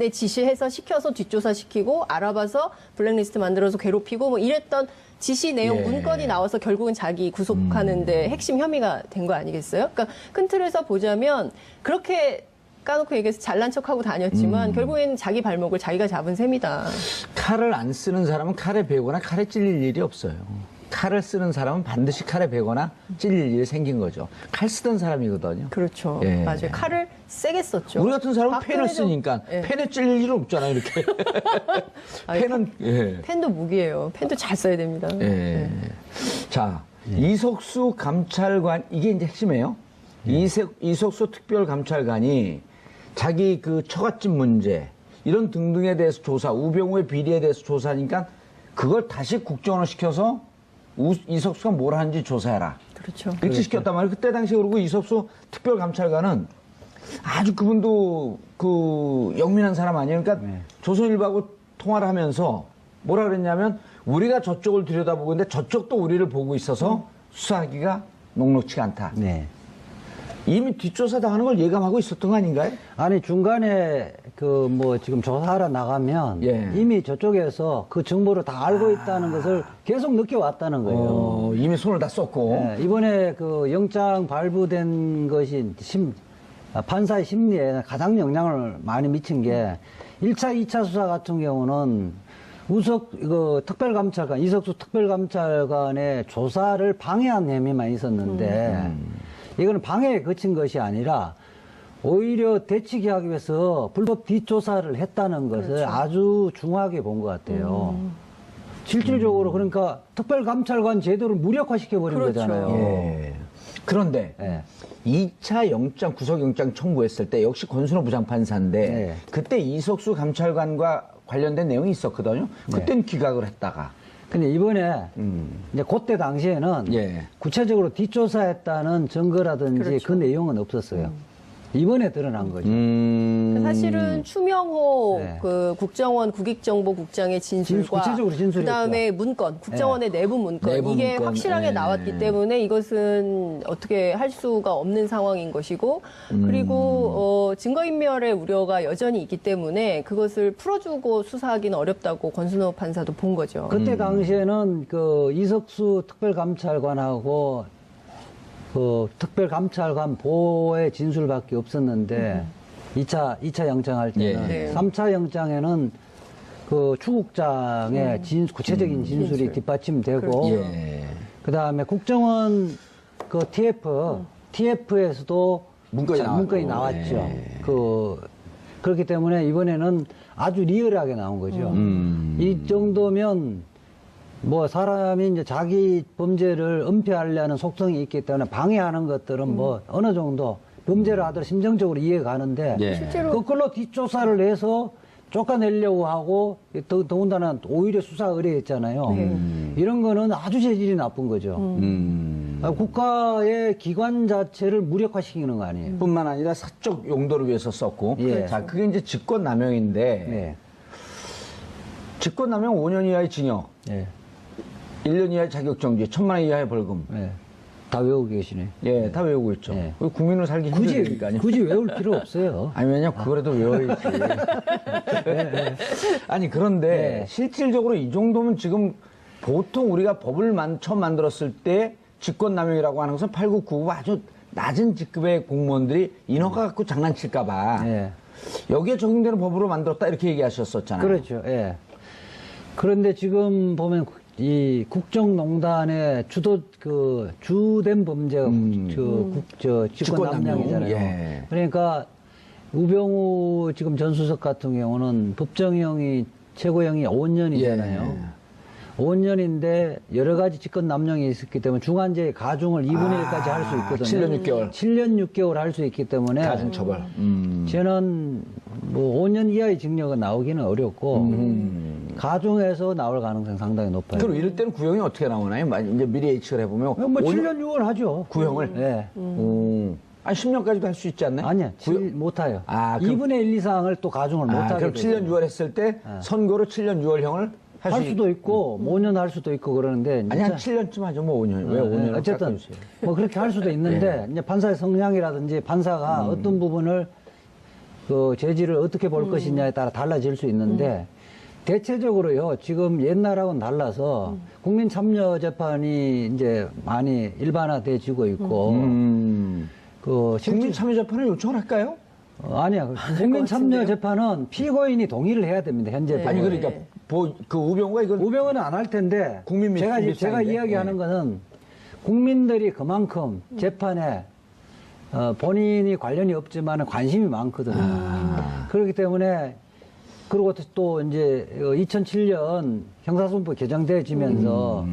지시해서 시켜서 뒷조사시키고 알아봐서 블랙리스트 만들어서 괴롭히고 뭐 이랬던 지시 내용 예. 문건이 나와서 결국은 자기 구속하는데 핵심 혐의가 된 거 아니겠어요? 그러니까 큰 틀에서 보자면 그렇게 까놓고 얘기해서 잘난 척하고 다녔지만 결국에는 자기 발목을 자기가 잡은 셈이다. 칼을 안 쓰는 사람은 칼에 베거나 칼에 찔릴 일이 없어요. 칼을 쓰는 사람은 반드시 칼에 베거나 찔릴 일이 생긴 거죠. 칼 쓰던 사람이거든요. 그렇죠. 예. 맞아요. 칼을 세게 썼죠. 우리 같은 사람은 펜을 박근혜도- 쓰니까 예. 펜에 찔릴 일은 없잖아요. 이렇게. 아니, 펜은 예. 펜도 무기예요. 펜도 잘 써야 됩니다. 예. 자, 이석수 감찰관, 이게 이제 핵심이에요. 이석수 특별감찰관이 자기 그 처갓집 문제, 이런 등등에 대해서 조사, 우병우의 비리에 대해서 조사하니까 그걸 다시 국정원을 시켜서 이석수가 뭘 하는지 조사해라. 그렇죠. 이렇게 시켰단 말이에요. 그때 당시에 그리고 이석수 특별감찰관은 아주 그분도 그 영민한 사람 아니에요. 그러니까 조선일보하고 통화를 하면서 뭐라 그랬냐면 우리가 저쪽을 들여다보고 있는데 저쪽도 우리를 보고 있어서 수사하기가 녹록치가 않다. 네. 이미 뒷조사 당하는 걸 예감하고 있었던 거 아닌가요? 아니 중간에 그 뭐 지금 조사하러 나가면 예. 이미 저쪽에서 그 정보를 다 알고 있다는 것을 계속 느껴왔다는 거예요. 이미 손을 다 썼고. 예, 이번에 그 영장 발부된 것이 판사의 심리에 가장 영향을 많이 미친 게 1차, 2차 수사 같은 경우는 특별감찰관, 이석수 특별감찰관의 조사를 방해한 혐의만 있었는데 이거는 방해에 그친 것이 아니라 오히려 대치기 하기 위해서 불법 뒷조사를 했다는 것을 그렇죠. 아주 중하게 본 것 같아요. 실질적으로 그러니까 특별감찰관 제도를 무력화시켜버린 그렇죠. 거잖아요. 예. 그런데 예. 2차 영장, 구속영장 청구했을 때 역시 권순호 부장판사인데 네. 그때 이석수 감찰관과 관련된 내용이 있었거든요. 그때는 기각을 했다가. 근데 이번에 이제 그때 당시에는 예. 구체적으로 뒷조사했다는 증거라든지 그렇죠. 그 내용은 없었어요. 이번에 드러난 거죠. 사실은 추명호 네. 그 국정원 국익정보국장의 진술과 구체적으로 진술했죠. 그다음에 문건, 국정원의 내부 문건 내부 이게 문건, 확실하게 네. 나왔기 때문에 이것은 어떻게 할 수가 없는 상황인 것이고 그리고 증거인멸의 우려가 여전히 있기 때문에 그것을 풀어주고 수사하기는 어렵다고 권순호 판사도 본 거죠. 그때 당시에는 그 이석수 특별감찰관하고 그 특별감찰관 보호의 진술밖에 없었는데 2차 영장할 때는 예. 네. 3차 영장에는 그 추국장의 구체적인 진술이 진술. 뒷받침되고 예. 그다음에 국정원 그 TF에서도 문건이 나왔죠. 예. 그렇기 때문에 이번에는 아주 리얼하게 나온 거죠. 이 정도면 뭐 사람이 이제 자기 범죄를 은폐하려는 속성이 있기 때문에 방해하는 것들은 뭐 어느 정도 범죄를 하더라도 심정적으로 이해가 가는데 예. 실제로 그걸로 뒷조사를 해서 쫓아내려고 하고 더군다나 오히려 수사 의뢰했잖아요. 이런 거는 아주 재질이 나쁜 거죠. 국가의 기관 자체를 무력화시키는 거 아니에요. 뿐만 아니라 사적 용도를 위해서 썼고. 예. 자, 그게 이제 직권남용인데 네. 직권남용 5년 이하의 징역, 네. 1년 이하의 자격정지, 1,000만 원 이하의 벌금. 네. 다 외우고 계시네. 예, 다 외우고 있죠. 네. 국민으로 살기 힘들니까요. 굳이 외울 필요 없어요. 아니, 왜냐, 그거라도 외워야지. 아니, 그런데 네. 실질적으로 이 정도면 지금 보통 우리가 법을 처음 만들었을 때 직권남용이라고 하는 것은 8, 9, 9 아주 낮은 직급의 공무원들이 인허가 갖고 장난칠까봐 네. 여기에 적용되는 법으로 만들었다 이렇게 얘기하셨었잖아요. 그렇죠. 예. 그런데 지금 보면 이 국정농단의 주된 범죄가 직권남용이잖아요. 예. 그러니까 우병우 지금 전 수석 같은 경우는 법정형이 최고형이 5년이잖아요. 5년인데 여러 가지 직권 남용이 있었기 때문에 중환자의 가중을 2분의 1까지 할 수 있거든요. 7년 6개월. 7년 6개월 할 수 있기 때문에 가중처벌. 저는 뭐 5년 이하의 징역은 나오기는 어렵고 가중해서 나올 가능성이 상당히 높아요. 그럼 이럴 때는 구형이 어떻게 나오나요? 이제 미리 예측을 해보면 뭐 7년 6월 하죠. 구형을? 네. 아니 10년까지도 할 수 있지 않나요? 아니요, 못해요. 아, 그럼- 2분의 1 이상을 또 가중을 못하게 그럼 7년 6월 했을 때 선고로 7년 6월형을 할 수도 있고 5년 할 수도 있고 그러는데 아니 한 진짜- 7년쯤 하죠. 뭐 5년. 왜 5년? 어쨌든 뭐 그렇게 할 수도 있는데 이제 판사의 성향이라든지 판사가 어떤 부분을 그 죄질을 어떻게 볼 것이냐에 따라 달라질 수 있는데 대체적으로요 지금 옛날하고는 달라서 국민참여재판이 이제 많이 일반화돼지고 있고 그 국민참여재판을 요청을 할까요? 아니야 국민참여재판은 피고인이 동의를 해야 됩니다 현재 아니 법은. 그러니까 그 우병우가 이걸 우병우는 안 할 텐데 국민 제가 밑상인데? 이야기하는 거는 국민들이 그만큼 재판에 본인이 관련이 없지만 관심이 많거든요. 그렇기 때문에 그리고 또 이제 2007년 형사소송법 개정되어지면서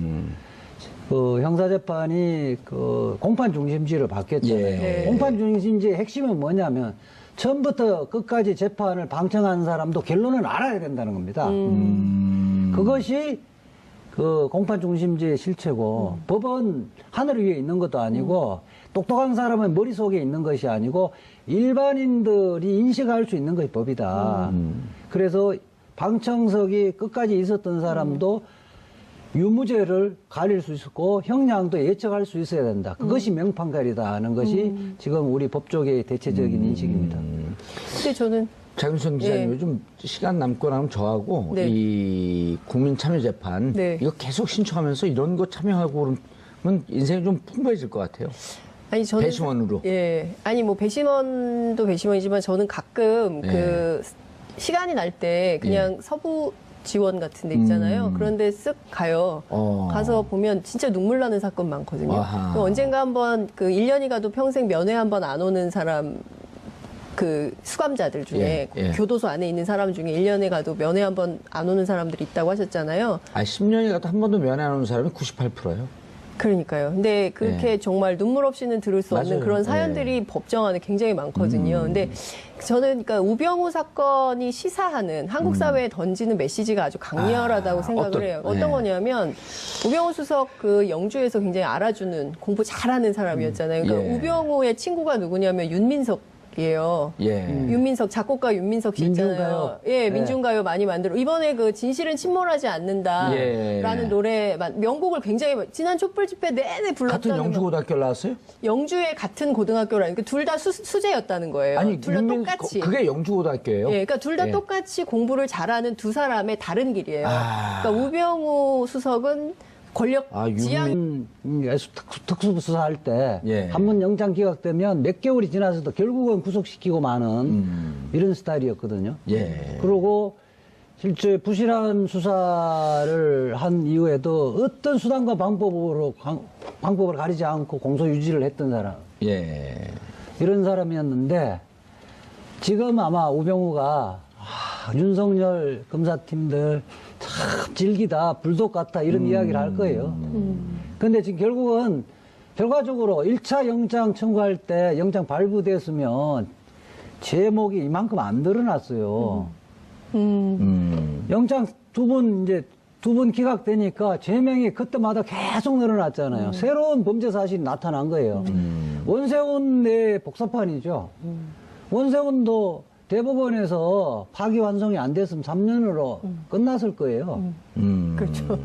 그 형사재판이 그 공판 중심주의를 바뀌었잖아요. 예. 공판 중심주의의 핵심은 뭐냐면 처음부터 끝까지 재판을 방청한 사람도 결론을 알아야 된다는 겁니다. 그것이 그 공판 중심주의의 실체고 법은 하늘 위에 있는 것도 아니고 똑똑한 사람은 머릿속에 있는 것이 아니고 일반인들이 인식할 수 있는 것이 법이다. 그래서 방청석이 끝까지 있었던 사람도 유무죄를 가릴 수 있었고 형량도 예측할 수 있어야 된다. 그것이 명판관이다 하는 것이 지금 우리 법조계의 대체적인 인식입니다. 근데 저는 장윤선 기자님 예. 요즘 시간 남고 나면 저하고 네. 이 국민참여재판 네. 이거 계속 신청하면서 이런 거 참여하고 그러면 인생이 좀 풍부해질 것 같아요. 아니 저는 배심원으로. 예. 아니 뭐 배심원도 배심원이지만 저는 가끔 그 시간이 날 때 그냥 서부 지원 같은 데 있잖아요. 그런데 쓱 가요. 가서 보면 진짜 눈물 나는 사건 많거든요. 아하. 그 언젠가 한번 그 1년이 가도 평생 면회 한번 안 오는 사람 그 수감자들 중에 예, 예. 교도소 안에 있는 사람 중에 1년에 가도 면회 한번 안 오는 사람들이 있다고 하셨잖아요. 10년이 가도 한 번도 면회 안 오는 사람이 98%예요. 그러니까요. 근데 그렇게 정말 눈물 없이는 들을 수 없는 맞아요. 그런 사연들이 법정 안에 굉장히 많거든요. 근데 저는 그러니까 우병우 사건이 시사하는 한국 사회에 던지는 메시지가 아주 강렬하다고 생각을 해요. 어떤 거냐면 우병우 수석 그 영주에서 굉장히 알아주는 공부 잘하는 사람이었잖아요. 그러니까 예. 우병우의 친구가 누구냐면 윤민석 이에요. 예. 윤민석 작곡가 윤민석 씨 있잖아요. 민중가요. 예, 민중가요 많이 만들어. 이번에 그 진실은 침몰하지 않는다라는 예. 노래 명곡을 굉장히 지난 촛불 집회 내내 불렀다는 같은 영주고등학교 나왔어요? 영주의 같은 고등학교라니까 둘 다 수재였다는 거예요. 아니 둘 다 똑같이. 그게 영주고등학교예요? 예, 그러니까 둘 다 예. 똑같이 공부를 잘하는 두 사람의 다른 길이에요. 아. 그러니까 우병우 수석은 권력 지향 특수부 수사할 때 예. 한 번 영장 기각되면 몇 개월이 지나서도 결국은 구속시키고 마는 이런 스타일이었거든요. 예. 그리고 실제 부실한 수사를 한 이후에도 어떤 수단과 방법을 가리지 않고 공소 유지를 했던 사람. 예. 이런 사람이었는데 지금 아마 우병우가 윤석열 검사팀들 참 질기다, 불독 같다 이런 이야기를 할 거예요. 근데 지금 결국은 결과적으로 1차 영장 청구할 때 영장 발부됐으면 제목이 이만큼 안 드러났어요. 영장 두 번 기각되니까 죄명이 그때마다 계속 늘어났잖아요. 새로운 범죄 사실이 나타난 거예요. 원세훈 내 복사판이죠. 원세훈도 대법원에서 파기환송이 안 됐으면 3년으로 끝났을 거예요. 그렇죠.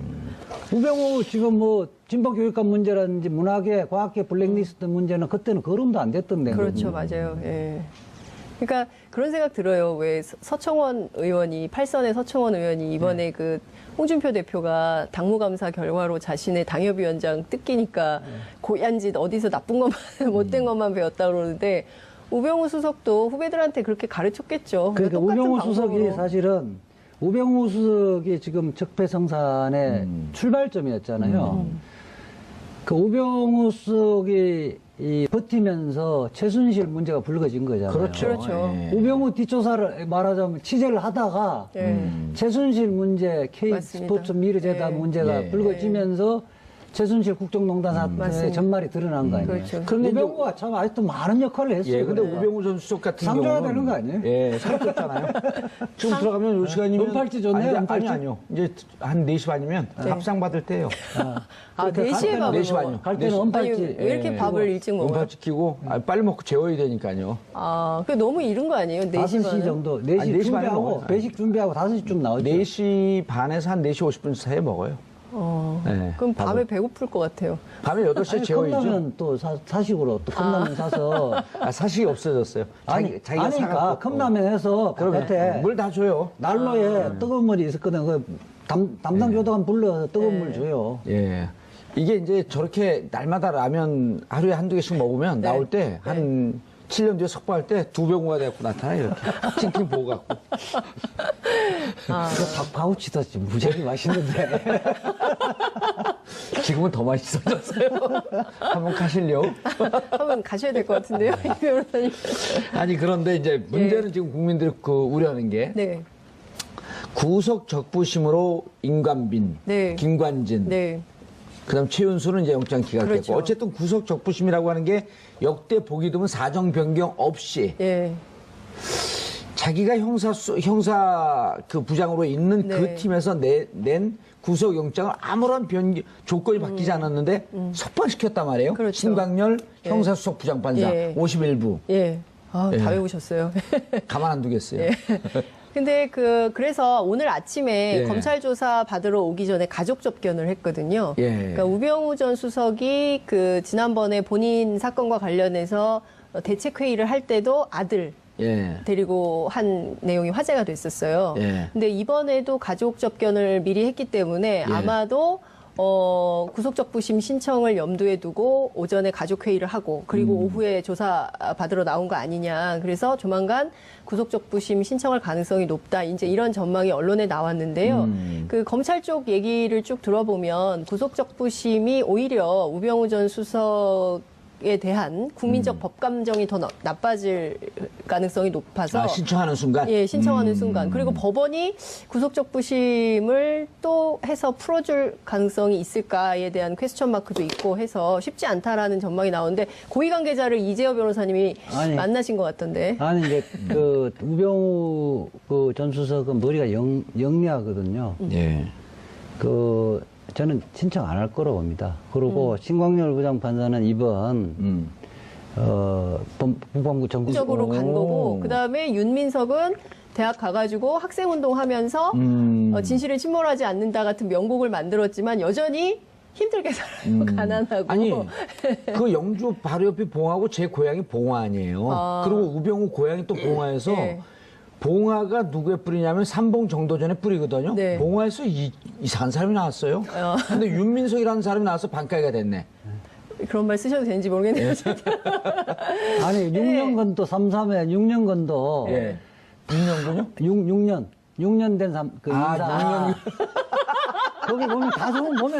우병우 지금 뭐 진보교육감 문제라든지 문화계, 과학계 블랙리스트 문제는 그때는 거름도 안 됐던 데거든요. 그렇죠, 맞아요. 예. 그러니까 그런 생각 들어요. 왜 서청원 의원이 8선의 서청원 의원이 이번에 그 홍준표 대표가 당무감사 결과로 자신의 당협위원장 뜯기니까 고얀 짓 어디서 나쁜 것만 못된 것만 배웠다 그러는데 우병우 수석도 후배들한테 그렇게 가르쳤겠죠. 그러니까 똑같은 우병우 방법으로. 수석이 사실은 우병우 수석이 지금 적폐성산의 출발점이었잖아요. 그 우병우 수석이 이 버티면서 최순실 문제가 불거진 거잖아요. 그렇죠. 그렇죠. 예. 우병우 뒷조사를 말하자면 취재를 하다가 예. 최순실 문제, 맞습니다. K스포츠 미르재단 예. 문제가 예. 불거지면서 최순실 국정농단 사태의 맞습니다. 전말이 드러난 거 아니에요. 그렇죠. 그런데 이제 우병우가 참 아직도 많은 역할을 했어요. 예, 근데 그래요. 우병우 전 수석 같은 상 줘야 경우는 되는 거 아니에요? 예, 상 줬잖아요. 지금 들어가면 요 시간이면 은팔찌 줬네요, 아니, 은팔찌? 아니요. 이제 한 4시 반이면 밥상 받을 때예요. 아, 그렇게 4시에 갈 밥을 4시 반이요. 갈 때는 4시. 은팔찌. 아니, 왜 이렇게 예. 밥을 일찍 먹어요? 은팔찌 끼고 빨리 먹고 재워야 되니까요. 아, 그 너무 이른 거 아니에요? 4시 5시 반은? 정도, 4시 아니, 4시 반에 준비하고, 먹어요. 배식 준비하고 5시쯤 나오죠. 4시 반에서 한 4시 50분 사이에 먹어요. 어, 그럼 밤에 배고플 것 같아요. 밤에 8시에 아니, 재워야죠. 컵라면 또 사식으로 또 컵라면 사서. 사식이 없어졌어요. 자기가 아니까 사갖고. 컵라면 해서 바깥에 물 다 줘요. 난로에 뜨거운 물이 있었거든. 그 담당 교도관 불러서 뜨거운 물 줘요. 예. 이게 이제 저렇게 날마다 라면 하루에 한두 개씩 먹으면 네. 나올 때 한 7년 뒤에 석방할 때 2병우가 돼갖고 나타나요, 이렇게. 칭칭 보고갖고. 그 닭파우치도 지금 무지하게 맛있는데. 지금은 더 맛있어졌어요. 한번 가실래요? 한번 가셔야 될 것 같은데요, 이 변호사님. 아니, 그런데 이제 문제는 지금 국민들이 우려하는 게 네. 구속 적부심으로 임관빈, 네. 김관진, 네. 그다음 최윤수는 이제 영장 기각됐고 그렇죠. 어쨌든 구속 적부심이라고 하는 게 역대 보기 드문 사정 변경 없이 예. 자기가 형사 그 부장으로 있는 네. 그 팀에서 낸 구속 영장을 아무런 조건이 바뀌지 않았는데 석방시켰단 말이에요. 그렇죠. 신광열 형사수석 부장판사 예. 51부 예. 아, 다 예. 외우셨어요. 가만 안 두겠어요. 예. 근데 그래서 오늘 아침에 예. 검찰 조사 받으러 오기 전에 가족 접견을 했거든요. 예. 그러니까 우병우 전 수석이 지난번에 본인 사건과 관련해서 대책회의를 할 때도 아들 예. 데리고 한 내용이 화제가 됐었어요. 예. 근데 이번에도 가족 접견을 미리 했기 때문에 예. 아마도 구속적부심 신청을 염두에 두고 오전에 가족회의를 하고 그리고 오후에 조사 받으러 나온 거 아니냐. 그래서 조만간 구속적부심 신청할 가능성이 높다. 이제 이런 전망이 언론에 나왔는데요. 그 검찰 쪽 얘기를 쭉 들어보면 구속적부심이 오히려 우병우 전 수석에 대한 국민적 법 감정이 더 나빠질 가능성이 높아서 아, 신청하는 순간? 예, 신청하는 순간. 그리고 법원이 구속적부심을 또 해서 풀어줄 가능성이 있을까에 대한 퀘스천 마크도 있고 해서 쉽지 않다라는 전망이 나오는데 고위 관계자를 이재호 변호사님이 아니. 만나신 것 같던데. 아니, 이제 우병우 전 수석은 머리가 영리하거든요. 예. 저는 신청 안 할 거라고 봅니다. 그리고 신광열 부장판사는 이번 국방부 정부 적으로 간 거고 그다음에 윤민석은 대학 가가지고 학생운동하면서 진실을 침몰하지 않는다 같은 명곡을 만들었지만 여전히 힘들게 살아요. 가난하고. 아니, 그 영주 바로 옆에 봉화고 제 고향이 봉화 아니에요. 그리고 우병우 고향이 또 봉화에서 예. 봉화가 누구의 뿌리냐면 삼봉 정도전의 뿌리거든요. 네. 봉화에서 이상한 사람이 나왔어요. 근데 윤민석이라는 사람이 나와서 반가이가 됐네. 그런 말 쓰셔도 되는지 모르겠네요. 아니 6년건도 3.3에 6년건도 예. 윤영군요? 6년 된 그 아, 인사 거기 보면 다 좋은 몸에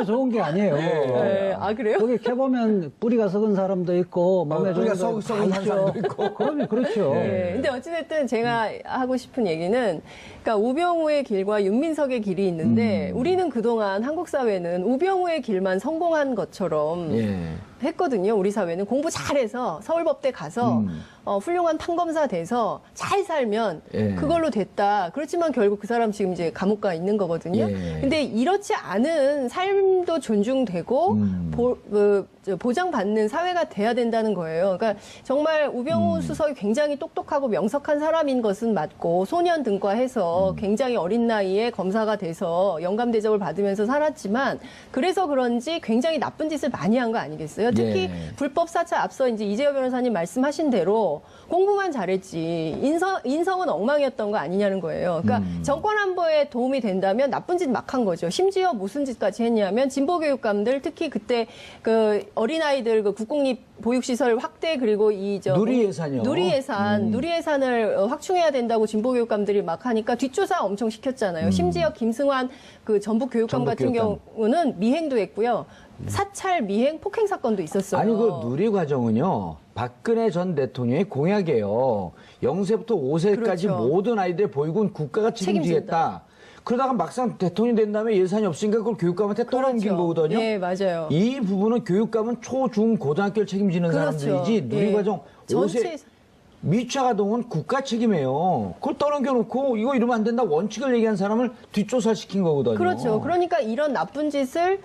좋은 게 아니에요. 네. 아, 그래요? 거기 캐보면 뿌리가 썩은 사람도 있고 몸에 좋은 뿌리가 사람도 썩은 다 있죠. 사람도 있고. 그러면 그렇죠. 네. 근데 어찌됐든 제가 하고 싶은 얘기는, 그러니까 우병우의 길과 윤민석의 길이 있는데, 우리는 그동안 한국 사회는 우병우의 길만 성공한 것처럼 예. 했거든요. 우리 사회는 공부 잘해서 서울법대 가서 훌륭한 판검사 돼서 잘 살면 예. 그걸로 됐다. 그렇지만 결국 그 사람 지금 이제 감옥 가 있는 거거든요. 예. 근데 이렇지 않은 삶도 존중되고 보장받는 사회가 돼야 된다는 거예요. 그러니까 정말 우병우 수석이 굉장히 똑똑하고 명석한 사람인 것은 맞고 소년 등과해서 굉장히 어린 나이에 검사가 돼서 영감 대접을 받으면서 살았지만 그래서 그런지 굉장히 나쁜 짓을 많이 한 거 아니겠어요? 특히 예. 불법 사찰 앞서 이제 이재호 변호사님 말씀하신 대로 공부만 잘했지 인성은 엉망이었던 거 아니냐는 거예요. 그러니까 정권 안보에 도움이 된다면 나쁜 짓 막 한 거죠. 심지어 무슨 짓까지 했냐면 진보 교육감들 특히 그때 그 어린아이들 그 국공립 보육시설 확대 그리고 누리 예산이요. 누리 예산을 확충해야 된다고 진보 교육감들이 막 하니까 뒷조사 엄청 시켰잖아요. 심지어 김승환 그 전북 교육감 전북 같은 교육감. 경우는 미행도 했고요. 사찰 미행 폭행 사건도 있었어요. 아니 그 누리과정은요 박근혜 전 대통령의 공약이에요. 0세부터 5세까지 그렇죠. 모든 아이들 보육은 국가가 책임지겠다. 그러다가 막상 대통령이 된 다음에 예산이 없으니까 그걸 교육감한테 또 넘긴 거거든요. 예, 맞아요. 이 부분은 교육감은 초, 중, 고등학교를 책임지는 그렇죠. 사람들이지 누리과정 예. 5세 미취아동은 국가 책임이에요. 그걸 떠넘겨놓고 이거 이러면 안 된다 원칙을 얘기한 사람을 뒷조사시킨 거거든요. 그렇죠. 그러니까 이런 나쁜 짓을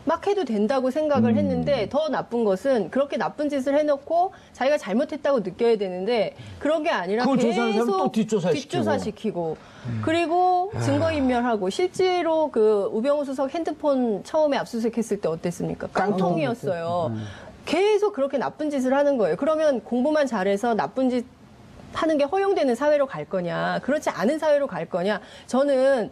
막 해도 된다고 생각을 했는데 더 나쁜 것은 그렇게 나쁜 짓을 해놓고 자기가 잘못했다고 느껴야 되는데 그런 게 아니라 그걸 조사하는 사람은 계속 또 뒷조사시키고 그리고 증거인멸하고 실제로 그 우병우 수석 핸드폰 처음에 압수수색했을 때 어땠습니까? 깡통이었어요. 계속 그렇게 나쁜 짓을 하는 거예요. 그러면 공부만 잘해서 나쁜 짓 하는 게 허용되는 사회로 갈 거냐, 그렇지 않은 사회로 갈 거냐. 저는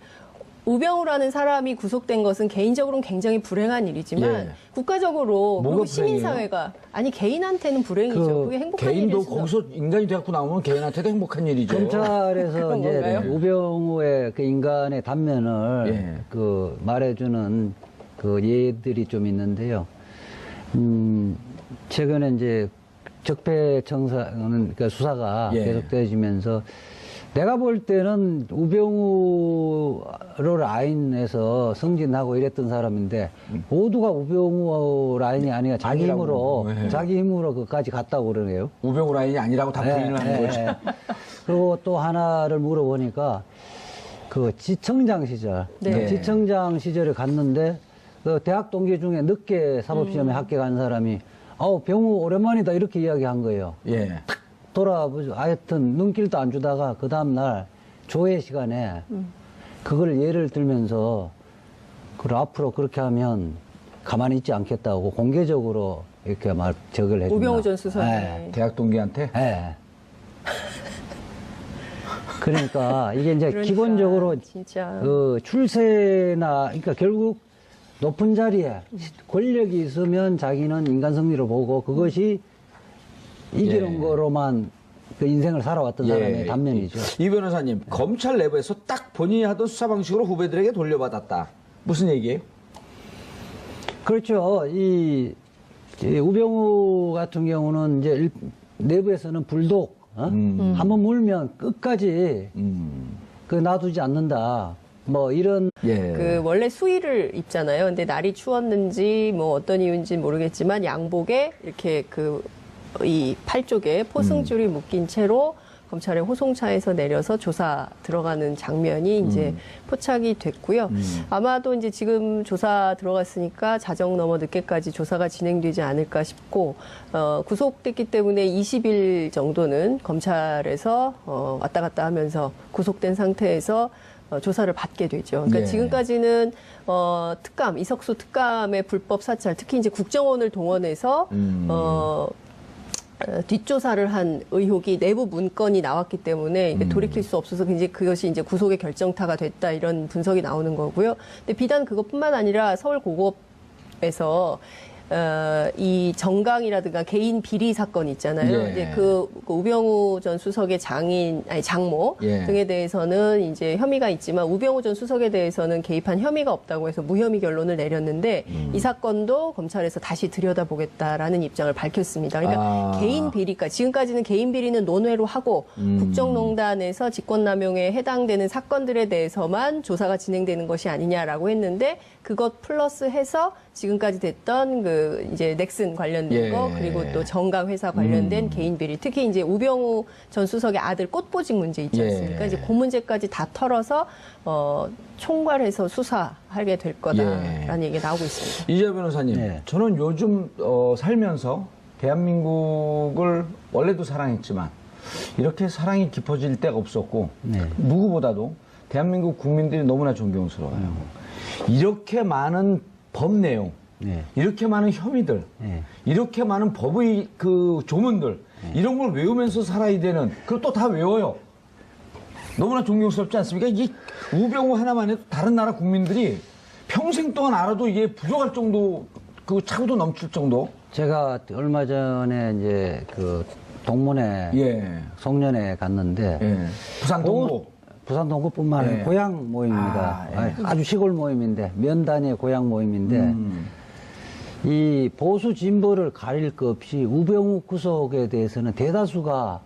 우병우라는 사람이 구속된 것은 개인적으로는 굉장히 불행한 일이지만 예. 국가적으로 뭐가 그리고 시민사회가 아니 개인한테는 불행이죠. 그게 행복한 개인도 일이죠. 거기서 인간이 돼갖고 나오면 개인한테도 행복한 일이죠. 검찰에서 그런 이제 건가요? 우병우의 그 인간의 단면을 예. 그 말해주는 그 예들이 좀 있는데요. 최근에 이제 적폐청사는 그러니까 수사가 예. 계속되어지면서 내가 볼 때는 우병우 라인에서 승진하고 이랬던 사람인데 모두가 우병우 라인이 아니라 자기 아니라고. 힘으로 네. 자기 힘으로 그까지 갔다고 그러네요. 우병우 라인이 아니라고 다 부인을 하는 거죠. 그리고 또 하나를 물어보니까 그 지청장 시절, 네. 그 지청장 시절에 갔는데 그 대학 동기 중에 늦게 사법시험에 합격한 사람이 병우 오랜만이다 이렇게 이야기한 거예요. 예. 돌아보죠. 하여튼 눈길도 안 주다가 그 다음날 조회 시간에 그걸 예를 들면서 그걸 앞으로 그렇게 하면 가만히 있지 않겠다고 공개적으로 이렇게 말 적을 해준다. 우병우 전 수석이. 네. 대학 동기한테 예. 그러니까 이게 이제 그러니까 기본적으로 진짜. 그 출세나 그러니까 결국 높은 자리에 권력이 있으면 자기는 인간 승리를 보고 그것이 이기는 예. 거로만 그 인생을 살아왔던 사람의 단면이죠. 이 변호사님, 검찰 내부에서 딱 본인이 하던 수사 방식으로 후배들에게 돌려받았다. 무슨 얘기예요? 그렇죠. 이 우병우 같은 경우는 이제 내부에서는 불독, 한번 물면 끝까지 그 놔두지 않는다. 뭐 이런 예. 그 원래 수의를 입잖아요. 근데 날이 추웠는지 뭐 어떤 이유인지 모르겠지만 양복에 이렇게 그 이 팔 쪽에 포승줄이 묶인 채로 검찰의 호송차에서 내려서 조사 들어가는 장면이 이제 포착이 됐고요. 아마도 이제 지금 조사 들어갔으니까 자정 넘어 늦게까지 조사가 진행되지 않을까 싶고, 구속됐기 때문에 20일 정도는 검찰에서 왔다 갔다 하면서 구속된 상태에서 조사를 받게 되죠. 그러니까 예. 지금까지는 특감, 이석수 특감의 불법 사찰, 특히 이제 국정원을 동원해서 뒷조사를 한 의혹이 내부 문건이 나왔기 때문에 이게 돌이킬 수 없어서 이제 그것이 이제 구속의 결정타가 됐다 이런 분석이 나오는 거고요. 근데 비단 그것뿐만 아니라 서울고검에서 이 정강이라든가 개인 비리 사건 있잖아요. 예. 이제 그 우병우 전 수석의 장모 예. 등에 대해서는 이제 혐의가 있지만 우병우 전 수석에 대해서는 개입한 혐의가 없다고 해서 무혐의 결론을 내렸는데 이 사건도 검찰에서 다시 들여다보겠다라는 입장을 밝혔습니다. 그러니까 개인 비리까지 지금까지는 개인 비리는 논외로 하고 국정농단에서 직권남용에 해당되는 사건들에 대해서만 조사가 진행되는 것이 아니냐라고 했는데 그것 플러스 해서 지금까지 됐던 그 이제 넥슨 관련된 예. 거 그리고 또 정강 회사 관련된 개인 비리 특히 이제 우병우 전 수석의 아들 꽃보직 문제 있지 않습니까? 예. 이제 그 문제까지 다 털어서 총괄해서 수사하게 될 거다라는 얘기가 나오고 있습니다. 이재 변호사님, 네. 저는 요즘 살면서 대한민국을 원래도 사랑했지만 이렇게 사랑이 깊어질 때가 없었고 네. 누구보다도 대한민국 국민들이 너무나 존경스러워요. 이렇게 많은 법 내용, 네. 이렇게 많은 혐의들, 네. 이렇게 많은 법의 그 조문들 이런 걸 외우면서 살아야 되는 그리고 또 다 외워요. 너무나 존경스럽지 않습니까? 이게 우병우 하나만 해도 다른 나라 국민들이 평생 동안 알아도 이게 부족할 정도 그 차고도 넘칠 정도. 제가 얼마 전에 이제 그 동문회 예. 송년회 갔는데 예. 부산 동구. 부산 동구뿐만 아니라 예. 고향 모임입니다. 아, 예. 아주 시골 모임인데 면 단위의 고향 모임인데 이 보수 진보를 가릴 것 없이 우병우 구속에 대해서는 대다수가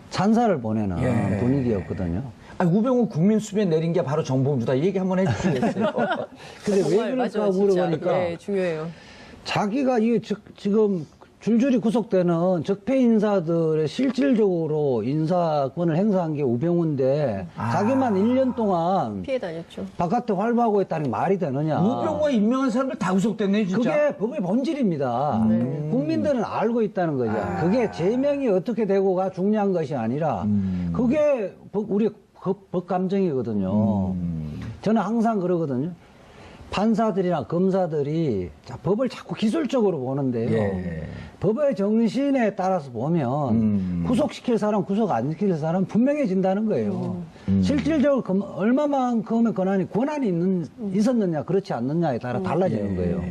찬사를 보내는 예. 분위기였거든요. 아니, 우병우 국민수비에 내린 게 바로 정봉주다. 이 얘기 한번 해주시겠어요? 근데 왜 정말 그럴까 맞아요, 진짜. 물어보니까 네, 중요해요. 자기가 이게 지금 줄줄이 구속되는 적폐 인사들의 실질적으로 인사권을 행사한 게 우병우인데 자기만 1년 동안 피해 다녔죠. 바깥에 활보하고 있다는 게 말이 되느냐. 우병우가 임명한 사람들 다 구속됐네, 진짜. 그게 법의 본질입니다. 국민들은 알고 있다는 거죠. 그게 제명이 어떻게 되고가 중요한 것이 아니라 그게 우리 법 감정이거든요. 저는 항상 그러거든요. 판사들이나 검사들이 법을 자꾸 기술적으로 보는데요. 예. 법의 정신에 따라서 보면 구속시킬 사람, 구속 안 시킬 사람 분명해진다는 거예요. 실질적으로 얼마만큼의 권한이 있었느냐, 그렇지 않느냐에 따라 달라지는 거예요.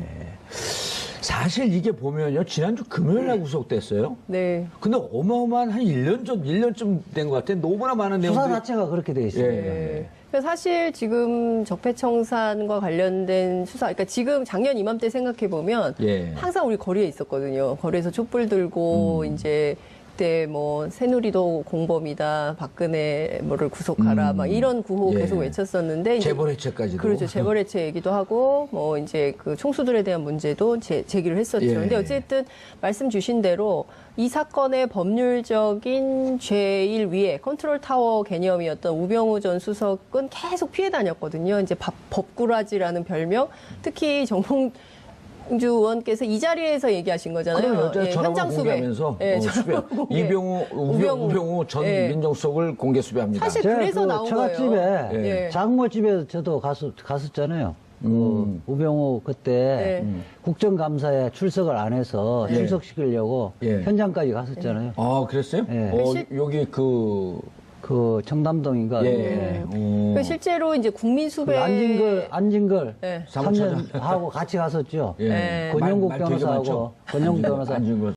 사실 이게 보면요, 지난주 금요일 날 구속됐어요. 네. 근데 어마어마한 한 1년쯤 된 것 같아요. 너무나 많은 수사 내용들이. 자체가 그렇게 돼 있어요. 예. 그래서 사실 지금 적폐청산과 관련된 수사, 그러니까 지금 작년 이맘때 생각해 보면 예. 항상 우리 거리에 있었거든요. 거리에서 촛불 들고 이제 그때 뭐 새누리도 공범이다, 박근혜 뭐를 구속하라, 막 이런 구호 예. 계속 외쳤었는데 이제 재벌해체까지도. 그렇죠. 재벌해체 얘기도 하고, 뭐, 이제 그 총수들에 대한 문제도 제기를 했었죠. 예. 근데 어쨌든 말씀 주신 대로 이 사건의 법률적인 제일 위에 컨트롤 타워 개념이었던 우병우 전 수석은 계속 피해 다녔거든요. 이제 법꾸라지라는 별명, 특히 정봉주 의원께서 이 자리에서 얘기하신 거잖아요. 그럼 여자 전화번호 현장 수배. 공개하면서 예, 수배. 전화번호 공개. 우병우 전 예. 민정수석을 공개 수배합니다. 사실 제가 그래서 나온 처갓집에 거예요. 예. 장모집에 저도 갔었잖아요. 그 우병우 그때 네. 국정감사에 출석을 안 해서 예. 출석시키려고 예. 현장까지 갔었잖아요. 아, 그랬어요? 예. 여기 그 청담동인가. 예. 그 실제로 이제 국민 수배 안진걸 네. 사무처장. 3년 하고 같이 갔었죠. 예. 네. 권영국 말 되게 변호사하고 많죠? 권영국 변호사. 안진걸